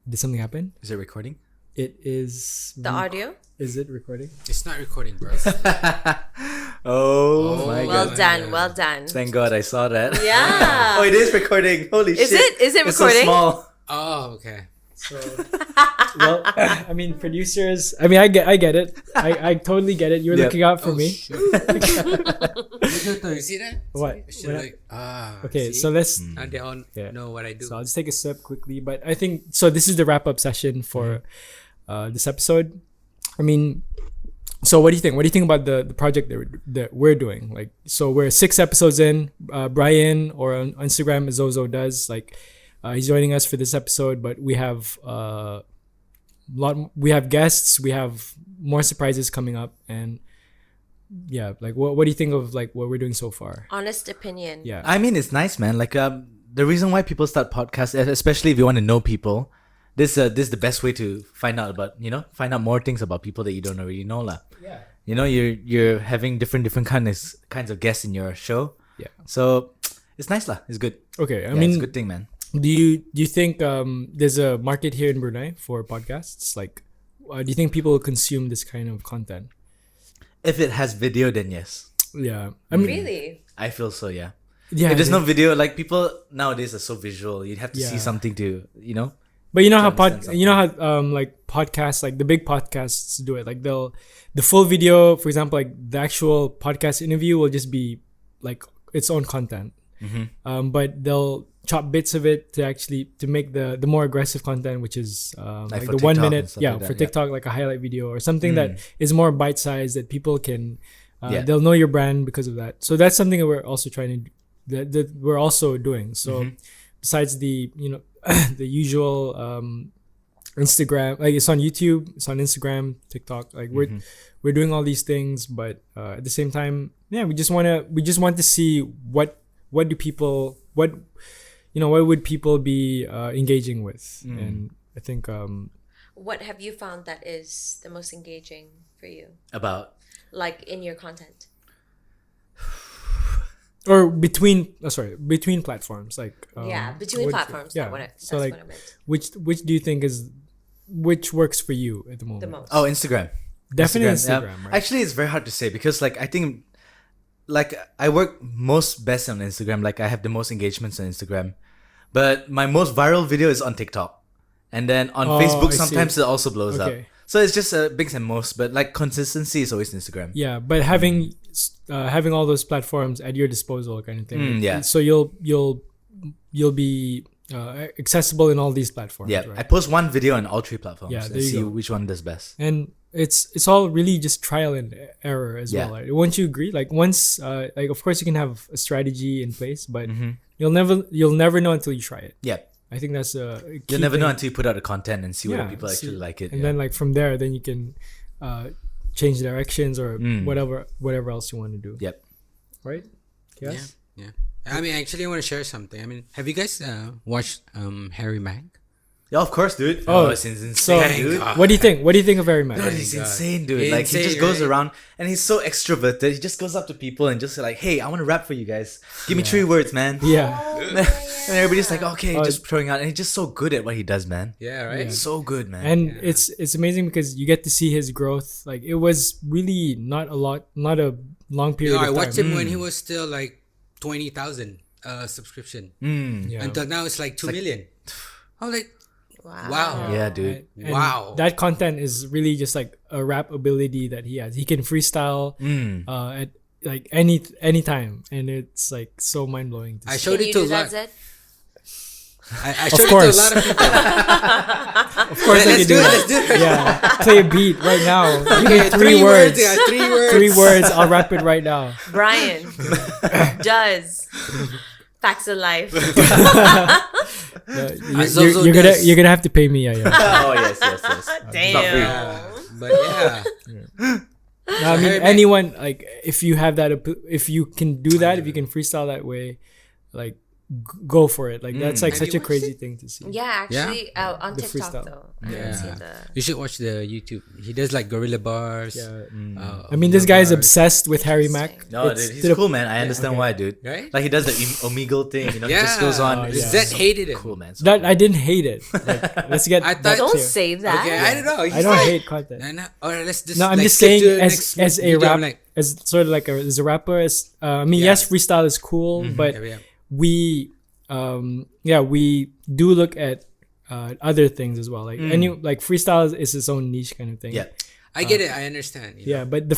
Speaker 2: Did something happen?
Speaker 3: Is it recording?
Speaker 2: It is.
Speaker 4: The audio.
Speaker 2: Is it recording?
Speaker 1: It's not recording, bro.
Speaker 3: Oh my
Speaker 4: Well
Speaker 3: god.
Speaker 4: done. Well done.
Speaker 3: Thank God I saw that.
Speaker 4: Yeah.
Speaker 3: Oh, it is recording. Holy
Speaker 4: Is
Speaker 3: shit.
Speaker 4: it? Is it
Speaker 3: It's so
Speaker 4: recording?
Speaker 3: small.
Speaker 1: Oh, okay.
Speaker 2: So, well, I mean, producers. I mean, I get it. I totally get it. You're
Speaker 3: Yep.
Speaker 2: looking out for
Speaker 1: Oh,
Speaker 2: me.
Speaker 1: shoot. You see that?
Speaker 2: What?
Speaker 1: I should like,
Speaker 2: Okay,
Speaker 1: see?
Speaker 2: so let's.
Speaker 1: Now they all
Speaker 2: Yeah.
Speaker 1: know what I do.
Speaker 2: So I'll just take a sip quickly, but I think so. This is the wrap up session for this episode. I mean, So what do you think? What do you think about the project that we're doing? Like, so we're 6 episodes in. Bryant, or on Instagram is Ozozodoes. Like, he's joining us for this episode, but we have we have guests. We have more surprises coming up, and yeah, like what do you think of like what we're doing so far?
Speaker 4: Honest opinion.
Speaker 2: Yeah,
Speaker 3: I mean, it's nice, man. Like, the reason why people start podcasts, especially if you want to know people, this is the best way to find out more things about people that you don't already know, lah.
Speaker 2: yeah,
Speaker 3: You're having different kinds of guests in your show.
Speaker 2: yeah.
Speaker 3: So it's nice, lah. It's good.
Speaker 2: Okay, I
Speaker 3: Yeah,
Speaker 2: mean,
Speaker 3: it's a good thing, man.
Speaker 2: do you think there's a market here in Brunei for podcasts? Like, do you think people will consume this kind of content?
Speaker 3: If it has video, then yes.
Speaker 2: Yeah, I mean,
Speaker 4: Really?
Speaker 3: I feel so, yeah.
Speaker 2: yeah.
Speaker 3: If there's no video, like people nowadays are so visual. You'd have to see
Speaker 2: Yeah.
Speaker 3: something to,
Speaker 2: But you know how
Speaker 3: to understand
Speaker 2: like podcasts, like the big podcasts do it. Like the full video, for example, like the actual podcast interview will just be like its own content. But they'll chop bits of it to make the more aggressive content, which is like
Speaker 3: for
Speaker 2: the 1
Speaker 3: TikTok
Speaker 2: minute,
Speaker 3: and stuff
Speaker 2: yeah,
Speaker 3: like
Speaker 2: for
Speaker 3: that, yeah.
Speaker 2: TikTok, like a highlight video or something that is more bite sized that people can
Speaker 3: Yeah.
Speaker 2: they'll know your brand because of that. So that's something that we're also trying to that we're also doing. So besides the the usual Instagram, like it's on YouTube, it's on Instagram, TikTok, like we're doing all these things, but at the same time, yeah, we just want to see what would people be engaging with. And I think
Speaker 4: What have you found that is the most engaging for you?
Speaker 3: about
Speaker 4: Like in your content?
Speaker 2: or between platforms, like
Speaker 4: Between
Speaker 2: what-
Speaker 4: platforms.
Speaker 2: yeah.
Speaker 4: That's
Speaker 2: So like
Speaker 4: what I meant.
Speaker 2: which do you think which works for you at the moment?
Speaker 4: The most.
Speaker 3: oh, Instagram.
Speaker 2: Definitely
Speaker 3: yeah.
Speaker 2: Instagram, right?
Speaker 3: Actually, it's very hard to say because like I think like I work most best on Instagram. Like I have the most engagements on Instagram, but my most viral video is on TikTok, and then on
Speaker 2: Oh,
Speaker 3: Facebook
Speaker 2: I see.
Speaker 3: sometimes it also blows up.
Speaker 2: Okay.
Speaker 3: So it's just bigs and most, but like consistency is always Instagram.
Speaker 2: Yeah, but having all those platforms at your disposal, kind of thing.
Speaker 3: yeah.
Speaker 2: So you'll be accessible in all these platforms.
Speaker 3: Yeah,
Speaker 2: right?
Speaker 3: I post one video on all 3 platforms
Speaker 2: Yeah,
Speaker 3: and
Speaker 2: there you
Speaker 3: see
Speaker 2: go.
Speaker 3: which one does best.
Speaker 2: And it's all really just trial and error as
Speaker 3: Yeah.
Speaker 2: well. Right? Won't you agree? Like once, like of course you can have a strategy in place, but
Speaker 3: Mm-hmm.
Speaker 2: you'll never know until you try it.
Speaker 3: Yeah,
Speaker 2: I think that's a key
Speaker 3: you'll never know
Speaker 2: thing.
Speaker 3: until you put out the content and see whether people
Speaker 2: see-
Speaker 3: actually like it.
Speaker 2: And
Speaker 3: yeah.
Speaker 2: then like from there, then you can change directions or
Speaker 3: Mm.
Speaker 2: whatever else you want to do.
Speaker 3: Yep.
Speaker 2: Right?
Speaker 1: Yeah,
Speaker 2: Yes.
Speaker 1: yeah. I mean, actually, I want to share something. I mean, have you guys watched Harry Mag?
Speaker 3: Yeah, of course, dude.
Speaker 2: Oh,
Speaker 3: it's insane,
Speaker 2: So,
Speaker 3: dude.
Speaker 2: what do you think? What do you think of Harry Mack?
Speaker 3: Dude, he's
Speaker 1: God.
Speaker 3: insane, dude. Like he
Speaker 1: Insane,
Speaker 3: just goes
Speaker 1: right?
Speaker 3: around and he's so extroverted. He just goes up to people and just like, "Hey, I want to rap for you guys. Give me 3 words, man."
Speaker 2: Yeah.
Speaker 3: And everybody's like, "Okay,"
Speaker 2: Oh,
Speaker 3: just throwing out. And he's just so good at what he does, man.
Speaker 1: Yeah, right.
Speaker 3: So good, man.
Speaker 2: And it's amazing because you get to see his growth. Like it was really not a long period
Speaker 1: I
Speaker 2: of time.
Speaker 1: watched him when he was still like 20,000 subscription.
Speaker 2: Yeah.
Speaker 1: Until now, it's like 2 million. I'm like,
Speaker 4: Wow.
Speaker 1: wow.
Speaker 3: yeah, dude.
Speaker 2: And
Speaker 1: Wow.
Speaker 2: That content is really just like a rap ability that he has. He can freestyle at like any time, and it's like so mind blowing.
Speaker 1: I
Speaker 4: Can
Speaker 1: showed
Speaker 4: you
Speaker 1: it to
Speaker 4: do
Speaker 1: a lot.
Speaker 4: that, Zed?
Speaker 1: I showed it to a
Speaker 2: course.
Speaker 1: lot of people.
Speaker 2: Of course, I can do
Speaker 1: Let's
Speaker 2: that.
Speaker 1: do it.
Speaker 2: Yeah, play a beat right now. Give me
Speaker 1: Okay,
Speaker 2: 3 words.
Speaker 1: Yeah, 3 words.
Speaker 2: 3 words. I'll rap it right now.
Speaker 4: Brian does FAXXOFLIFE.
Speaker 2: You're gonna have to pay me. Yeah.
Speaker 3: Oh yes. It's not free.
Speaker 4: Damn.
Speaker 1: But yeah.
Speaker 2: No, I mean,
Speaker 1: Harry Mack-
Speaker 2: anyone like if you have that, if you can do that, if you can freestyle that way, like go for it. Like that's like
Speaker 1: Have
Speaker 2: such
Speaker 1: you
Speaker 2: a crazy
Speaker 1: watched it?
Speaker 2: thing to see.
Speaker 4: Yeah, actually, on
Speaker 2: The
Speaker 4: TikTok
Speaker 2: freestyle.
Speaker 4: though. I haven't seen the.
Speaker 1: You should watch the YouTube. He does like gorilla bars.
Speaker 2: Yeah.
Speaker 1: uh,
Speaker 2: I mean, this guy is
Speaker 1: bars.
Speaker 2: obsessed with Harry Mack.
Speaker 3: No,
Speaker 2: It's
Speaker 3: dude, he's
Speaker 2: to the-
Speaker 3: cool, man. I understand why, dude.
Speaker 1: Right?
Speaker 3: Like he does the Omegle thing, he
Speaker 1: Yeah.
Speaker 3: just goes on.
Speaker 2: Oh,
Speaker 3: It's
Speaker 2: yeah.
Speaker 1: Zed hated it.
Speaker 3: cool, man. So
Speaker 2: That I didn't hate it. Like, let's get.
Speaker 1: I
Speaker 2: that
Speaker 1: thought-
Speaker 4: Don't
Speaker 2: clear.
Speaker 4: say that.
Speaker 1: Okay, I don't know.
Speaker 2: I don't hate content.
Speaker 1: No, or let's just.
Speaker 2: No, I'm
Speaker 1: like,
Speaker 2: just
Speaker 1: skip
Speaker 2: saying
Speaker 1: to the
Speaker 2: as
Speaker 1: next
Speaker 2: a
Speaker 1: video.
Speaker 2: rap,
Speaker 1: I'm like,
Speaker 2: as sort of like as a rapper. As I mean,
Speaker 1: Yeah.
Speaker 2: yes, freestyle is cool, but
Speaker 1: yeah.
Speaker 2: we we do look at other things as well. Like like freestyle is its own niche kind of thing.
Speaker 3: Yeah.
Speaker 1: I get it. I understand. you know.
Speaker 2: Yeah, but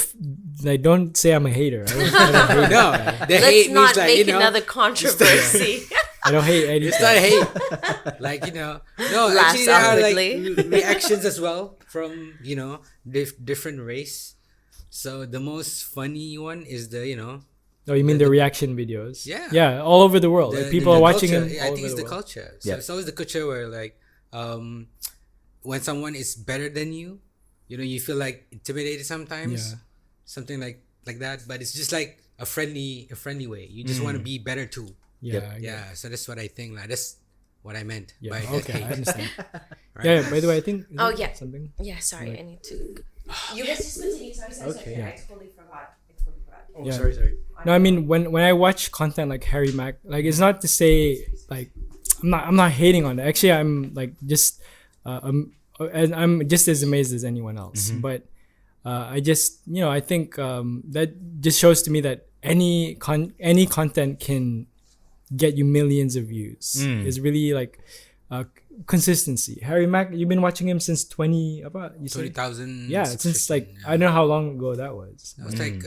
Speaker 2: like don't say I'm a hater. I don't hate.
Speaker 1: No, the
Speaker 4: Let's
Speaker 1: hate
Speaker 4: not
Speaker 1: means like,
Speaker 4: make
Speaker 1: you know,
Speaker 4: another controversy.
Speaker 2: I don't hate anything.
Speaker 1: it's not hate. Like, you know, no,
Speaker 4: Laughs
Speaker 1: actually there are like
Speaker 4: outwardly.
Speaker 1: reactions as well from, you know, different race. So the most funny one is the
Speaker 2: Oh, you mean the reaction videos?
Speaker 1: Yeah.
Speaker 2: Yeah, all over the world. Like, people are watching
Speaker 1: culture.
Speaker 2: him.
Speaker 1: Yeah, I
Speaker 2: all
Speaker 1: think
Speaker 2: over
Speaker 1: it's the
Speaker 2: world.
Speaker 1: culture. So
Speaker 3: Yeah.
Speaker 1: it's always the culture where like when someone is better than you, you feel like intimidated sometimes.
Speaker 2: Yeah.
Speaker 1: Something like that. But it's just like a friendly way. You just want to be better too.
Speaker 2: Yeah.
Speaker 3: Yep.
Speaker 2: I get it.
Speaker 1: Yeah. So that's what I think. Like that's what I meant
Speaker 2: Yeah.
Speaker 1: by
Speaker 2: Okay, I
Speaker 1: that.
Speaker 2: understand.
Speaker 1: Right?
Speaker 2: Yeah. By the way, I think.
Speaker 4: Oh,
Speaker 2: isn't
Speaker 4: yeah.
Speaker 2: Something.
Speaker 4: Yeah, sorry, I need to. You guys just continue. Sorry.
Speaker 2: Okay.
Speaker 4: I totally forgot.
Speaker 1: Oh,
Speaker 2: Yeah.
Speaker 1: sorry.
Speaker 2: No, I mean when I watch content like Harry Mack, like it's not to say like I'm not hating on it. Actually, I'm like just and I'm just as amazed as anyone else. But I just I think that just shows to me that any content can get you millions of views. It's really like consistency. Harry Mack, you've been watching him since 20 about you said
Speaker 1: 20,000.
Speaker 2: yeah, since like I don't know how long ago that was.
Speaker 1: That was like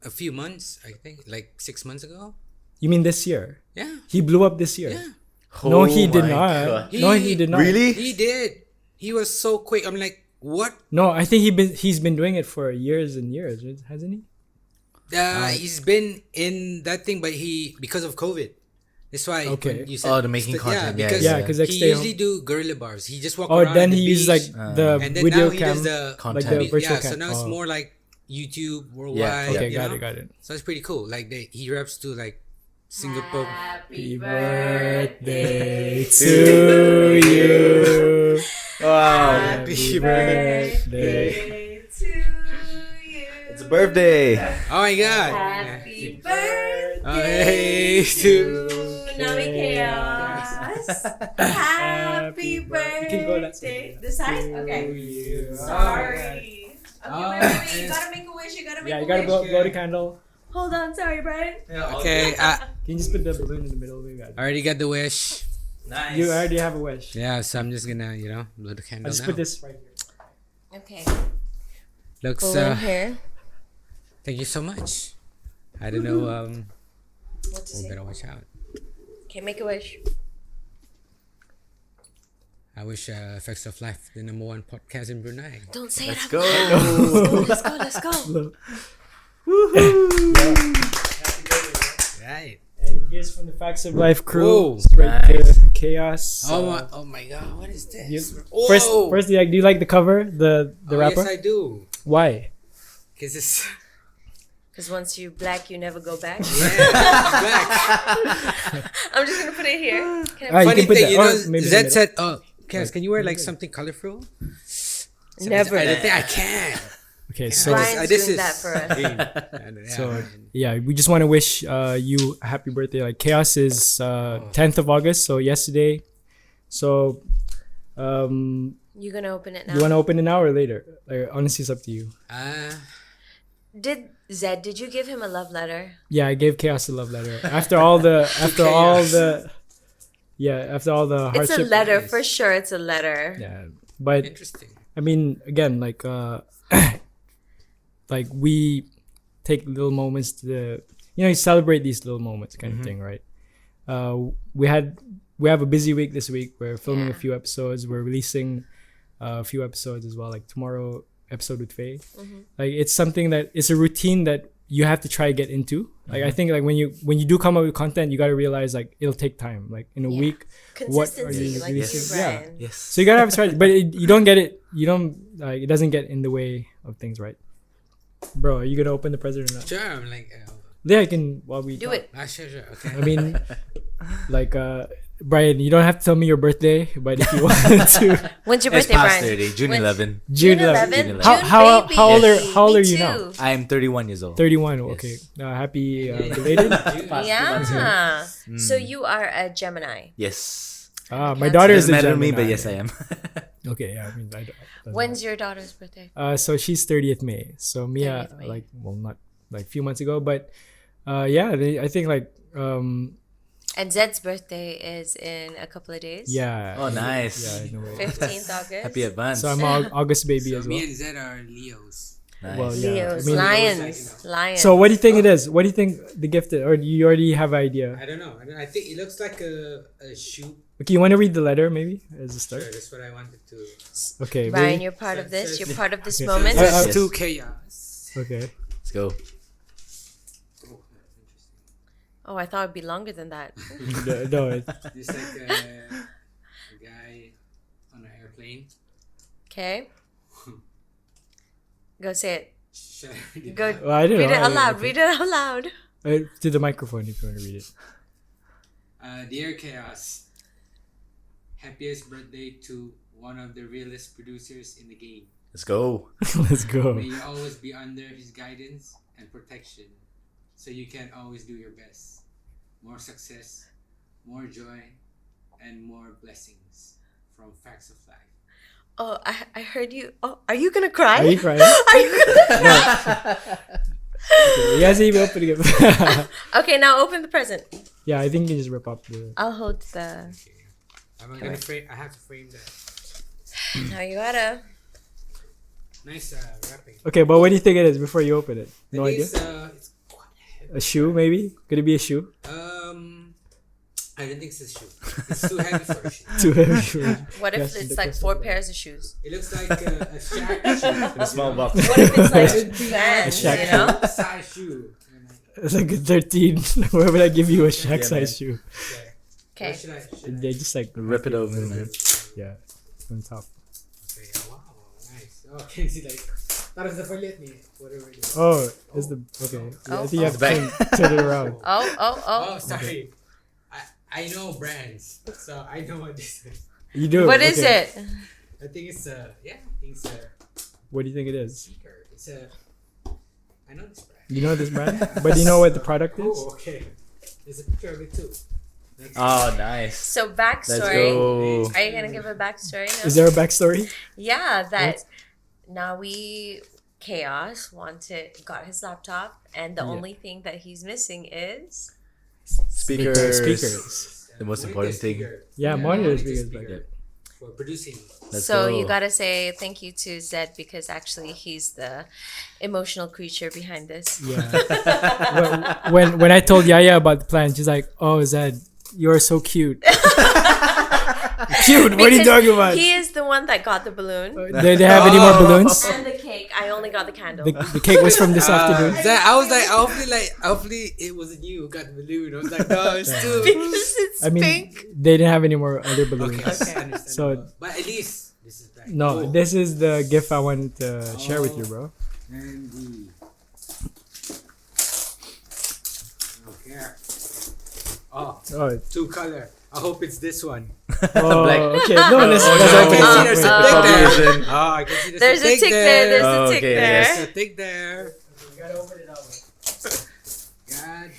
Speaker 1: a few months, I think, like 6 months ago.
Speaker 2: You mean this year?
Speaker 1: Yeah.
Speaker 2: He blew up this year.
Speaker 1: Yeah.
Speaker 2: No, he
Speaker 3: Oh
Speaker 2: did
Speaker 3: my
Speaker 2: not.
Speaker 3: God.
Speaker 2: No, he did not.
Speaker 3: Really?
Speaker 1: He did. He was so quick. I'm like, what?
Speaker 2: No, I think he's been doing it for years and years, hasn't he?
Speaker 1: He's been in that thing, but because of COVID. That's why.
Speaker 2: Okay.
Speaker 1: when you said
Speaker 3: Oh, the making content. Yeah,
Speaker 1: because
Speaker 2: Yeah, because like
Speaker 1: he
Speaker 2: stay
Speaker 1: usually
Speaker 2: home.
Speaker 1: do guerrilla bars. He just walk
Speaker 2: Oh,
Speaker 1: around.
Speaker 2: then
Speaker 1: the
Speaker 2: he uses like
Speaker 1: beach,
Speaker 2: the
Speaker 1: and then
Speaker 2: video
Speaker 1: now he
Speaker 2: cam,
Speaker 1: does the
Speaker 2: like
Speaker 3: content.
Speaker 2: the virtual
Speaker 1: yeah.
Speaker 2: cam.
Speaker 1: So now it's
Speaker 2: Oh.
Speaker 1: more like YouTube worldwide.
Speaker 2: Okay,
Speaker 1: you
Speaker 2: got
Speaker 1: know?
Speaker 2: it.
Speaker 1: So it's pretty cool. Like he raps to like Singapore.
Speaker 2: Happy birthday to you.
Speaker 3: Wow.
Speaker 2: Happy birthday.
Speaker 4: to you.
Speaker 3: It's a birthday.
Speaker 1: Oh my God!
Speaker 4: Happy birthday
Speaker 1: Oh, hey, to
Speaker 4: Nami Chaos. Happy birthday. This side? Okay. Sorry. Okay, wait. You gotta make a wish. You gotta make
Speaker 2: Yeah,
Speaker 4: a
Speaker 2: you gotta
Speaker 4: wish.
Speaker 2: blow the candle.
Speaker 4: Hold on. Sorry, Brian.
Speaker 1: Okay, I
Speaker 2: Can you just put the balloon in the middle? We got it.
Speaker 1: already got the wish.
Speaker 3: Nice.
Speaker 2: You already have a wish.
Speaker 1: Yeah, so I'm just gonna blow the
Speaker 2: I'll
Speaker 1: candle
Speaker 2: just
Speaker 1: now.
Speaker 2: put this right here.
Speaker 4: Okay.
Speaker 1: Looks
Speaker 4: Pull in here.
Speaker 1: thank you so much. I don't know
Speaker 4: What to
Speaker 1: we
Speaker 4: say?
Speaker 1: better watch out.
Speaker 4: Okay, make a wish.
Speaker 1: I wish Effects of Life the #1 podcast in Brunei.
Speaker 4: Don't say
Speaker 3: Let's
Speaker 4: it.
Speaker 3: go.
Speaker 4: Let's go.
Speaker 1: Right.
Speaker 2: And here's from the Facts of Life crew,
Speaker 1: Whoa,
Speaker 2: straight
Speaker 3: nice.
Speaker 2: to Chaos.
Speaker 1: Oh my God! What is this? Whoa!
Speaker 2: First, do you like the cover, the rapper?
Speaker 1: Yes, I do.
Speaker 2: Why?
Speaker 1: Cause it's
Speaker 4: Because once you black, you never go back.
Speaker 1: black.
Speaker 4: I'm just gonna put it here. Can
Speaker 2: Ah,
Speaker 4: I
Speaker 2: you
Speaker 1: Funny
Speaker 2: can put
Speaker 1: thing,
Speaker 2: that.
Speaker 1: you
Speaker 2: Or
Speaker 1: know,
Speaker 2: maybe in the
Speaker 1: Zed
Speaker 2: middle.
Speaker 1: said, "Oh, Kaz, can you wear like something colorful?" So
Speaker 4: Never.
Speaker 1: I don't think I can.
Speaker 2: Okay, so
Speaker 4: Brian's
Speaker 1: this
Speaker 4: doing
Speaker 1: is-
Speaker 4: that for us.
Speaker 2: So yeah, we just want to wish you a happy birthday. Like Chaos is 10th of August, so yesterday. So
Speaker 4: You gonna open it now?
Speaker 2: you want to open it now or later? Like, honestly, it's up to you.
Speaker 4: Did you give him a love letter?
Speaker 2: Yeah, I gave Chaos a love letter after all the after all the
Speaker 4: It's
Speaker 2: hardship.
Speaker 4: a letter for sure. It's a letter.
Speaker 2: Yeah, but
Speaker 1: Interesting.
Speaker 2: I mean, again, like like we take little moments to you celebrate these little moments kind of thing, right? We have a busy week this week. We're filming a
Speaker 4: Yeah.
Speaker 2: few episodes. We're releasing a few episodes as well. Like tomorrow episode with Faye. Like it's something that it's a routine that you have to try to get into. Like I think like when you do come up with content, you got to realize like it'll take time. Like in a
Speaker 4: Yeah.
Speaker 2: week, what are
Speaker 4: Consistency,
Speaker 2: you
Speaker 4: like you,
Speaker 2: releasing?
Speaker 4: Brian.
Speaker 3: Yes.
Speaker 2: So you gotta have a strategy, but you don't get it. You don't like it doesn't get in the way of things, right? Bro, are you gonna open the present or not?
Speaker 1: Sure, I'm like,
Speaker 2: Yeah, I can while we
Speaker 4: Do
Speaker 2: talk.
Speaker 4: it.
Speaker 1: sure, okay.
Speaker 2: I mean, like Brian, you don't have to tell me your birthday, but if you want to,
Speaker 4: When's your
Speaker 3: It's
Speaker 4: birthday,
Speaker 3: past
Speaker 4: Brian?
Speaker 3: 30, June
Speaker 4: When-
Speaker 3: 11.
Speaker 2: June
Speaker 4: 11.
Speaker 3: 11.
Speaker 2: How
Speaker 4: June
Speaker 2: old
Speaker 4: baby.
Speaker 2: how old are
Speaker 4: Me
Speaker 2: you
Speaker 4: too.
Speaker 2: now?
Speaker 3: I am 31 years old.
Speaker 2: 31. Okay. Happy belated.
Speaker 4: Yeah. So you are a Gemini.
Speaker 3: Yes.
Speaker 2: My daughter is
Speaker 3: Doesn't
Speaker 2: a
Speaker 3: matter to me,
Speaker 2: Gemini.
Speaker 3: but yes, I am.
Speaker 2: Okay. Yeah. I mean, I don't.
Speaker 4: When's your daughter's birthday?
Speaker 2: So she's 30th May. So Mia,
Speaker 4: 30th May.
Speaker 2: like, well, not like a few months ago, but yeah, I think like
Speaker 4: And Zed's birthday is in a couple of days.
Speaker 2: yeah.
Speaker 3: Oh, nice.
Speaker 2: Yeah, in a way.
Speaker 4: 15th August.
Speaker 3: Happy advance.
Speaker 2: So I'm August baby
Speaker 1: So
Speaker 2: as
Speaker 1: me
Speaker 2: well.
Speaker 1: and Zed are Leos.
Speaker 3: Nice.
Speaker 2: Well, yeah.
Speaker 4: Leos,
Speaker 2: I mean,
Speaker 4: lions, lions.
Speaker 2: So what do you think it is? What do you think the gift is? Or do you already have an idea?
Speaker 1: I don't know. I think it looks like a shoe.
Speaker 2: Okay, you want to read the letter maybe as a
Speaker 1: Sure,
Speaker 2: start?
Speaker 1: that's what I wanted to.
Speaker 2: Okay.
Speaker 4: Brian,
Speaker 2: ready?
Speaker 4: you're part of this. You're
Speaker 1: Says-
Speaker 4: part of this
Speaker 2: Okay.
Speaker 4: moment.
Speaker 3: Yes.
Speaker 1: To chaos.
Speaker 2: Okay.
Speaker 3: Let's go.
Speaker 1: Oh, interesting.
Speaker 4: Oh, I thought it'd be longer than that.
Speaker 2: No, it,
Speaker 1: There's like a guy on an airplane.
Speaker 4: Okay. Go say it.
Speaker 1: Should I read it
Speaker 4: Go
Speaker 1: out?
Speaker 2: well, I don't
Speaker 4: read
Speaker 2: know.
Speaker 4: it out loud.
Speaker 2: Okay.
Speaker 4: Read it out loud.
Speaker 2: To the microphone if you want to read it.
Speaker 1: Dear Chaos, happiest birthday to one of the realest producers in the game.
Speaker 3: Let's go.
Speaker 2: Let's go.
Speaker 1: May you always be under his guidance and protection, so you can always do your best. More success, more joy, and more blessings from Facts of Life.
Speaker 4: Oh, I heard you. Oh, are you gonna cry?
Speaker 2: Are you crying?
Speaker 4: Are you gonna cry?
Speaker 2: Okay, you guys even open it.
Speaker 4: Okay, now open the present.
Speaker 2: Yeah, I think you just rip up the.
Speaker 4: I'll hold the.
Speaker 1: Okay. I'm gonna frame. I have to frame that.
Speaker 4: Now you gotta.
Speaker 1: Nice wrapping.
Speaker 2: Okay, but what do you think it is before you open it? No
Speaker 1: It
Speaker 2: idea.
Speaker 1: is, it's quite heavy.
Speaker 2: A shoe, maybe? Could it be a shoe?
Speaker 1: I don't think it's a shoe. It's too heavy for a shoe.
Speaker 2: Too heavy shoe.
Speaker 4: What if
Speaker 2: Yes,
Speaker 4: it's
Speaker 2: the
Speaker 4: like
Speaker 2: question
Speaker 4: 4
Speaker 2: is-
Speaker 4: pairs of shoes?
Speaker 1: It looks like a shack shoe.
Speaker 3: In a small box.
Speaker 4: What if it's like Vans?
Speaker 2: shack
Speaker 4: You know?
Speaker 1: A size shoe.
Speaker 2: It's like a 13. Why would I give you a shack
Speaker 3: Yeah,
Speaker 2: size shoe?
Speaker 1: Okay.
Speaker 4: Okay.
Speaker 1: What should I?
Speaker 2: They just like
Speaker 3: Rip it over, man.
Speaker 2: Yeah, on top.
Speaker 1: Okay. Wow. Nice. Oh, can you see like? Parang sa palit ni. Whatever it is.
Speaker 2: Oh, it's the okay. Yeah, I think you have to
Speaker 3: Back.
Speaker 2: turn it around.
Speaker 1: Oh, sorry. I know brands, so I know what this is.
Speaker 2: You do.
Speaker 4: What is
Speaker 2: okay.
Speaker 4: it?
Speaker 1: I think it's a
Speaker 2: What do you think it is?
Speaker 1: speaker. I know this brand.
Speaker 2: You know this brand, but do you know what the product is?
Speaker 1: Oh, okay. There's a picture of it too. Next.
Speaker 3: Oh, nice.
Speaker 4: So
Speaker 3: Let's
Speaker 4: backstory.
Speaker 3: go.
Speaker 4: Are you gonna give a backstory? No?
Speaker 2: Is there a backstory?
Speaker 4: Yeah, that now Chaos got his laptop, and the only thing that he's missing is
Speaker 3: Speakers.
Speaker 2: Speakers.
Speaker 3: The most
Speaker 1: Monitor
Speaker 3: important thing.
Speaker 1: speaker.
Speaker 2: Yeah, monitor
Speaker 1: Monitor
Speaker 2: speakers.
Speaker 1: speaker
Speaker 2: Back.
Speaker 1: for producing.
Speaker 3: Let's
Speaker 4: so
Speaker 3: go.
Speaker 4: you gotta say thank you to Zed because actually he's the emotional creature behind this.
Speaker 2: Yeah. when I told Yaya about the plan, she's like, "Oh, Zed, you're so cute." Cute? What are you
Speaker 4: Because
Speaker 2: talking about?
Speaker 4: He is the one that got the balloon
Speaker 2: They have any more balloons?
Speaker 4: and the cake. I only got the candle.
Speaker 2: The cake was from this afternoon.
Speaker 1: I was like, hopefully it wasn't you who got the balloon. I was like, no, it's too.
Speaker 4: Because it's
Speaker 2: I mean,
Speaker 4: pink.
Speaker 2: they didn't have any more other balloons.
Speaker 1: Okay.
Speaker 4: Okay.
Speaker 1: So, but at least this is back.
Speaker 2: No, this is the gift I wanted to share with you, bro.
Speaker 1: And the. Okay. Oh,
Speaker 2: Oh,
Speaker 1: 2 color. I hope it's this one.
Speaker 2: oh
Speaker 3: Black.
Speaker 2: okay. No, let's
Speaker 1: I
Speaker 2: open
Speaker 1: can see
Speaker 2: it.
Speaker 1: there's a
Speaker 3: It
Speaker 1: tick
Speaker 3: probably
Speaker 1: there.
Speaker 3: isn't.
Speaker 1: Oh, I can see
Speaker 4: There's a tick there. There's
Speaker 3: Oh,
Speaker 4: a tick
Speaker 3: okay,
Speaker 4: there.
Speaker 1: There's a tick there.
Speaker 2: You gotta open it out.
Speaker 1: God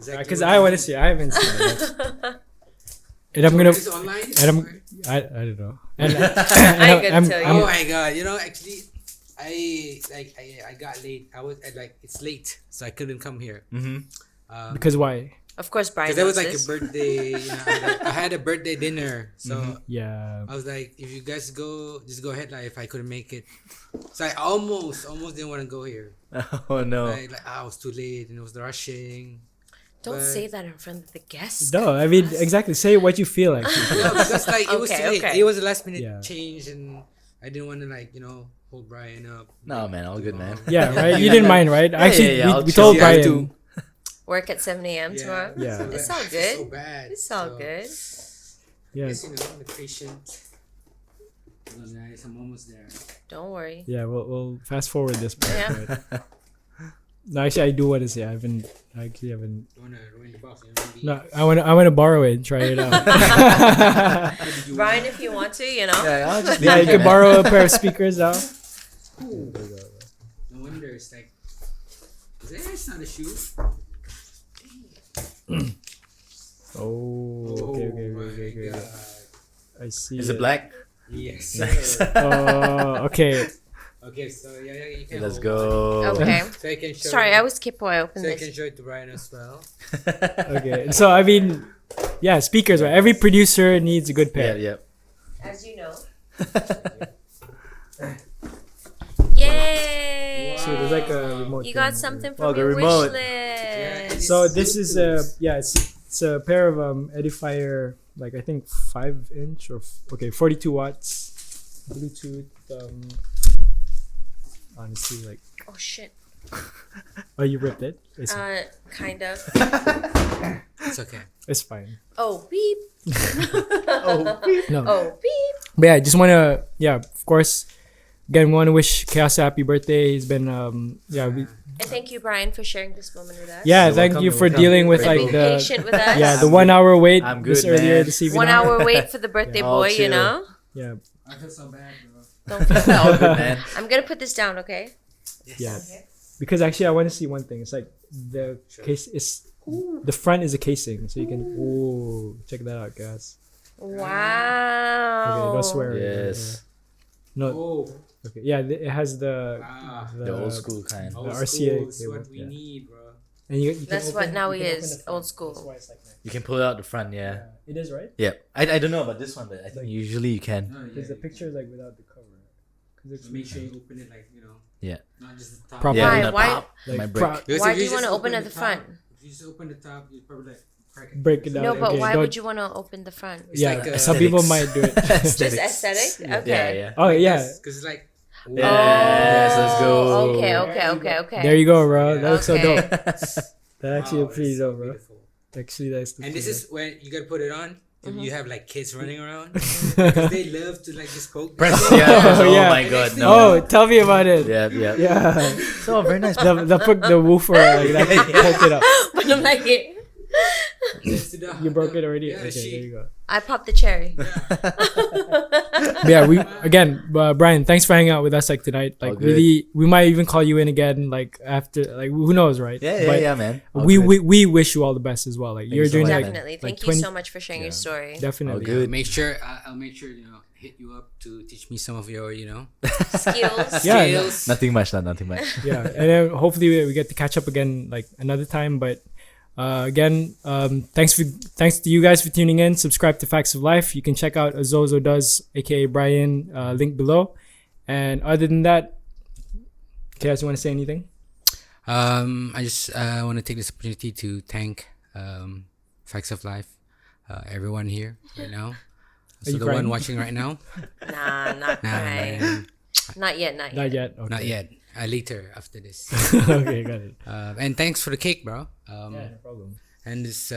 Speaker 1: dang.
Speaker 2: Because I want to see. I haven't seen it. And I'm gonna.
Speaker 1: Is it online?
Speaker 2: And I don't know. And
Speaker 4: I ain't gonna tell you.
Speaker 1: Oh my god! You know, actually, I got late. I was it's late, so I couldn't come here.
Speaker 3: Mm-hmm.
Speaker 2: because why?
Speaker 4: Of course, Brian.
Speaker 1: Because there was
Speaker 4: knows
Speaker 1: like
Speaker 4: this.
Speaker 1: a birthday. You know, I had a birthday dinner, so
Speaker 2: Yeah.
Speaker 1: I was like, if you guys go, just go ahead. Like if I couldn't make it, so I almost didn't want to go here.
Speaker 3: Oh no.
Speaker 1: Like I was too late and it was rushing.
Speaker 4: Don't
Speaker 1: but-
Speaker 4: say that in front of the guests.
Speaker 2: No, I mean exactly. Say what you feel actually.
Speaker 1: No, because like it was
Speaker 4: Okay,
Speaker 1: too late.
Speaker 4: okay.
Speaker 1: It was a last minute
Speaker 2: Yeah.
Speaker 1: change, and I didn't want to hold Brian up.
Speaker 3: No, man, all good, man.
Speaker 2: Yeah, right. You didn't mind, right? Actually,
Speaker 3: I'll
Speaker 2: we
Speaker 3: chill
Speaker 2: told
Speaker 3: here
Speaker 2: Brian.
Speaker 3: too.
Speaker 4: Work at 7 a.m. tomorrow.
Speaker 2: Yeah.
Speaker 4: It's all
Speaker 1: I feel
Speaker 4: good.
Speaker 1: So bad.
Speaker 4: It's all
Speaker 1: So,
Speaker 4: good.
Speaker 2: Yeah,
Speaker 1: Yes, you know, the patient. Hold on, guys, I'm almost there.
Speaker 4: Don't worry.
Speaker 2: yeah. We'll fast forward this part.
Speaker 4: Yeah.
Speaker 2: Right? No, actually, I do want to say I haven't. I actually haven't.
Speaker 1: You wanna ruin the box? You wanna be-
Speaker 2: No, I want to borrow it and try it out.
Speaker 4: Brian, if you want to, you know.
Speaker 3: Yeah, I'll just
Speaker 2: Yeah, you
Speaker 3: leave it,
Speaker 2: can
Speaker 3: man.
Speaker 2: borrow a pair of speakers now.
Speaker 1: No wonder it's like. It's not a shoe.
Speaker 2: Oh, okay.
Speaker 1: my God.
Speaker 2: I see.
Speaker 3: Is it black?
Speaker 1: Yes.
Speaker 3: Nice.
Speaker 2: Oh, okay.
Speaker 1: Okay, so yeah, you can.
Speaker 3: Let's
Speaker 1: hold
Speaker 3: go.
Speaker 4: Okay.
Speaker 1: on. So I can show.
Speaker 4: Sorry, I was skip while I opened
Speaker 1: So I can
Speaker 4: this.
Speaker 1: show it to Brian as well.
Speaker 2: Okay. So I mean, yeah, speakers. Right? Every producer needs a good
Speaker 3: Yeah,
Speaker 2: pair.
Speaker 3: yeah.
Speaker 4: As you know. Yay!
Speaker 2: So there's like a remote.
Speaker 4: You got
Speaker 2: thing.
Speaker 4: something
Speaker 3: Oh,
Speaker 4: from
Speaker 3: the
Speaker 4: your
Speaker 3: remote.
Speaker 4: wish list.
Speaker 2: So this is a it's a pair of Edifier, like I think 5-inch or 42 watts Bluetooth honestly. Like,
Speaker 4: Oh shit.
Speaker 2: oh, you ripped it. It's,
Speaker 4: Kind of.
Speaker 1: It's okay.
Speaker 2: it's fine.
Speaker 4: Oh beep.
Speaker 2: No.
Speaker 4: Oh beep.
Speaker 2: But yeah, I just want to, of course, again, we want to wish Chaos a happy birthday. He's been,
Speaker 4: And thank you, Brian, for sharing this moment with us.
Speaker 2: yeah,
Speaker 3: You're
Speaker 2: thank
Speaker 3: welcome,
Speaker 2: you
Speaker 3: you're
Speaker 2: for
Speaker 3: welcome.
Speaker 2: dealing with
Speaker 4: For
Speaker 2: like
Speaker 4: being
Speaker 2: the,
Speaker 4: patient with us.
Speaker 2: the 1 hour wait
Speaker 3: I'm
Speaker 2: this
Speaker 3: good,
Speaker 2: earlier
Speaker 3: man.
Speaker 2: this evening.
Speaker 4: 1 hour wait for the birthday
Speaker 3: Oh,
Speaker 4: boy, you
Speaker 3: chill.
Speaker 4: know?
Speaker 2: Yeah,
Speaker 1: I feel so bad, bro.
Speaker 4: Don't feel
Speaker 3: All good, man.
Speaker 4: I'm gonna put this down, okay?
Speaker 2: yeah. Because actually, I want to see one thing. It's like the case is the front is a casing, so you can check that out, guys.
Speaker 4: Wow.
Speaker 2: Okay, don't swear.
Speaker 3: Yes.
Speaker 2: No.
Speaker 1: Oh,
Speaker 2: Okay. Yeah, it has the
Speaker 3: The old school kind.
Speaker 1: old
Speaker 2: RCA
Speaker 1: school is
Speaker 2: cable,
Speaker 1: what we
Speaker 2: yeah.
Speaker 1: need, bro.
Speaker 2: And you can
Speaker 4: That's what
Speaker 2: open-
Speaker 4: now
Speaker 2: you
Speaker 4: he
Speaker 2: can open
Speaker 4: is,
Speaker 2: the front.
Speaker 4: old school.
Speaker 2: That's why it's like nice.
Speaker 3: You can pull it out the front, yeah.
Speaker 2: It is, right?
Speaker 3: Yeah. I don't know about this one, but I think usually you can.
Speaker 1: No,
Speaker 2: Because the picture is like without the cover. Because it's
Speaker 1: Just make sure you open it like, you know,
Speaker 3: Yeah.
Speaker 1: not just the top.
Speaker 2: Proper.
Speaker 3: Yeah.
Speaker 4: Why?
Speaker 3: not
Speaker 4: Why?
Speaker 3: pop.
Speaker 2: like
Speaker 3: My break.
Speaker 1: Because
Speaker 4: Why
Speaker 1: if
Speaker 4: do you
Speaker 1: just
Speaker 4: want to open at the
Speaker 1: top-
Speaker 4: front?
Speaker 1: If you just open the top, you probably like crack it.
Speaker 2: break it down.
Speaker 4: No, but
Speaker 2: okay,
Speaker 4: why
Speaker 2: don't-
Speaker 4: would you want to open the front?
Speaker 1: It's
Speaker 2: Yeah,
Speaker 1: like,
Speaker 2: some people might do it.
Speaker 4: Just aesthetic? Okay.
Speaker 3: Yeah, yeah.
Speaker 2: Oh yeah,
Speaker 1: Because it's like,
Speaker 3: Yes, let's go.
Speaker 4: Okay, okay.
Speaker 2: there you go, bro.
Speaker 1: Yeah.
Speaker 2: That looks so
Speaker 4: Okay.
Speaker 2: dope. That actually
Speaker 1: wow,
Speaker 2: pretty
Speaker 1: it's so
Speaker 2: dope, bro.
Speaker 1: beautiful.
Speaker 2: Actually, that's.
Speaker 1: And this is when you gotta put it on. If you have like kids running around,
Speaker 2: Mm-hmm.
Speaker 1: because they love to like just poke.
Speaker 3: Press,
Speaker 1: their-
Speaker 3: yeah. Oh
Speaker 2: yeah.
Speaker 3: my god, no.
Speaker 2: Oh, tell me about it.
Speaker 3: Yeah, yeah.
Speaker 2: Yeah.
Speaker 3: So very nice.
Speaker 2: The woofer like that. Poke it up.
Speaker 4: But I'm like,
Speaker 1: Just to the-
Speaker 2: You broke it already.
Speaker 1: Yeah,
Speaker 2: Okay,
Speaker 1: she-
Speaker 2: there you go.
Speaker 4: I popped the cherry.
Speaker 2: But yeah, we again, Brian, thanks for hanging out with us like tonight. Like
Speaker 3: All good.
Speaker 2: really, we might even call you in again. Like after, like who knows, right?
Speaker 3: Yeah,
Speaker 2: But
Speaker 3: yeah, man. All
Speaker 2: we,
Speaker 3: good.
Speaker 2: we wish you all the best as well. Like you're
Speaker 3: you so
Speaker 2: doing
Speaker 3: much,
Speaker 2: like
Speaker 3: man.
Speaker 4: Definitely.
Speaker 2: like
Speaker 4: Thank you
Speaker 2: 20
Speaker 4: so much for sharing your story.
Speaker 2: definitely.
Speaker 3: All good.
Speaker 1: Make sure I'll make sure hit you up to teach me some of your
Speaker 4: Skills.
Speaker 2: Yeah,
Speaker 1: skills.
Speaker 3: Nothing much, nothing much.
Speaker 2: Yeah, and then hopefully we get to catch up again like another time. But again, thanks to you guys for tuning in. Subscribe to Facts of Life. You can check out Ozozodoes, aka Brian, link below. And other than that, Chaos, you want to say anything?
Speaker 1: I just want to take this opportunity to thank Facts of Life, everyone here right now. So
Speaker 2: you
Speaker 1: the
Speaker 2: crying?
Speaker 1: one watching right now,
Speaker 4: Nah, not
Speaker 1: nah,
Speaker 4: right.
Speaker 1: man,
Speaker 4: Not yet, not
Speaker 2: Not
Speaker 4: yet.
Speaker 2: yet. Okay.
Speaker 1: not yet. Later after this.
Speaker 2: Okay, got it.
Speaker 1: And thanks for the cake, bro.
Speaker 2: No problem.
Speaker 1: And this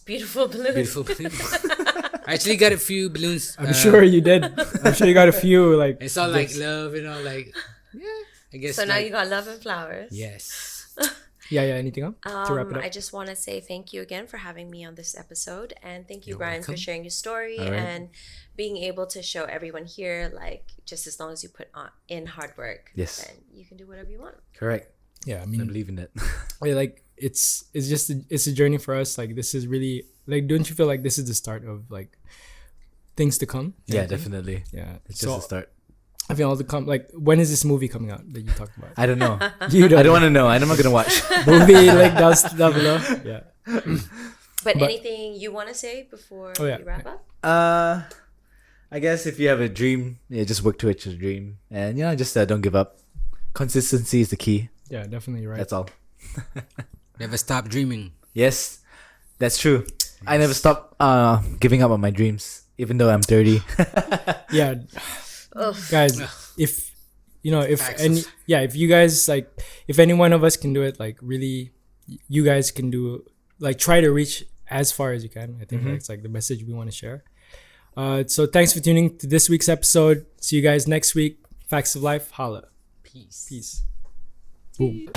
Speaker 4: Beautiful balloon.
Speaker 1: beautiful balloon. I actually got a few balloons.
Speaker 2: I'm sure you did. I'm sure you got a few like.
Speaker 1: It's all like
Speaker 2: gifts.
Speaker 1: love, like I guess.
Speaker 4: So now
Speaker 1: like,
Speaker 4: you got love and flowers.
Speaker 1: yes.
Speaker 2: Yeah. Anything else to wrap it up?
Speaker 4: I just want to say thank you again for having me on this episode, and thank you,
Speaker 1: You're
Speaker 4: Brian, for
Speaker 1: welcome.
Speaker 4: sharing your story
Speaker 3: All right.
Speaker 4: and being able to show everyone here, like, just as long as you put in hard work,
Speaker 3: Yes.
Speaker 4: then you can do whatever you want.
Speaker 3: Correct.
Speaker 2: Yeah, I
Speaker 3: I
Speaker 2: mean,
Speaker 3: believe in that.
Speaker 2: like it's just it's a journey for us. Like this is really like, don't you feel like this is the start of like things to come?
Speaker 3: Yeah, definitely.
Speaker 2: Yeah,
Speaker 3: It's
Speaker 2: so
Speaker 3: just a start.
Speaker 2: I feel all the come. Like when is this movie coming out that you talked about?
Speaker 3: I don't know.
Speaker 2: You
Speaker 3: I don't want to know. I'm not gonna watch.
Speaker 2: movie like down below. Yeah.
Speaker 4: But,
Speaker 2: But-
Speaker 4: anything you want to say before
Speaker 2: Oh, yeah.
Speaker 4: we wrap up?
Speaker 3: I guess if you have a dream, yeah, just work towards your dream, and just don't give up. Consistency is the key.
Speaker 2: Yeah, definitely right.
Speaker 3: That's all.
Speaker 1: Never stop dreaming.
Speaker 3: Yes, that's true. I never stop giving up on my dreams, even though I'm 30.
Speaker 2: Yeah,
Speaker 4: Ugh.
Speaker 2: guys, if if
Speaker 1: Facts
Speaker 2: any
Speaker 1: of-
Speaker 2: if you guys like, if any one of us can do it, like really, you guys can do, like, try to reach as far as you can. I think that's like the message we want to share. So thanks for tuning to this week's episode. See you guys next week. Facts of Life. Holla.
Speaker 1: Peace.
Speaker 2: Peace. Boom.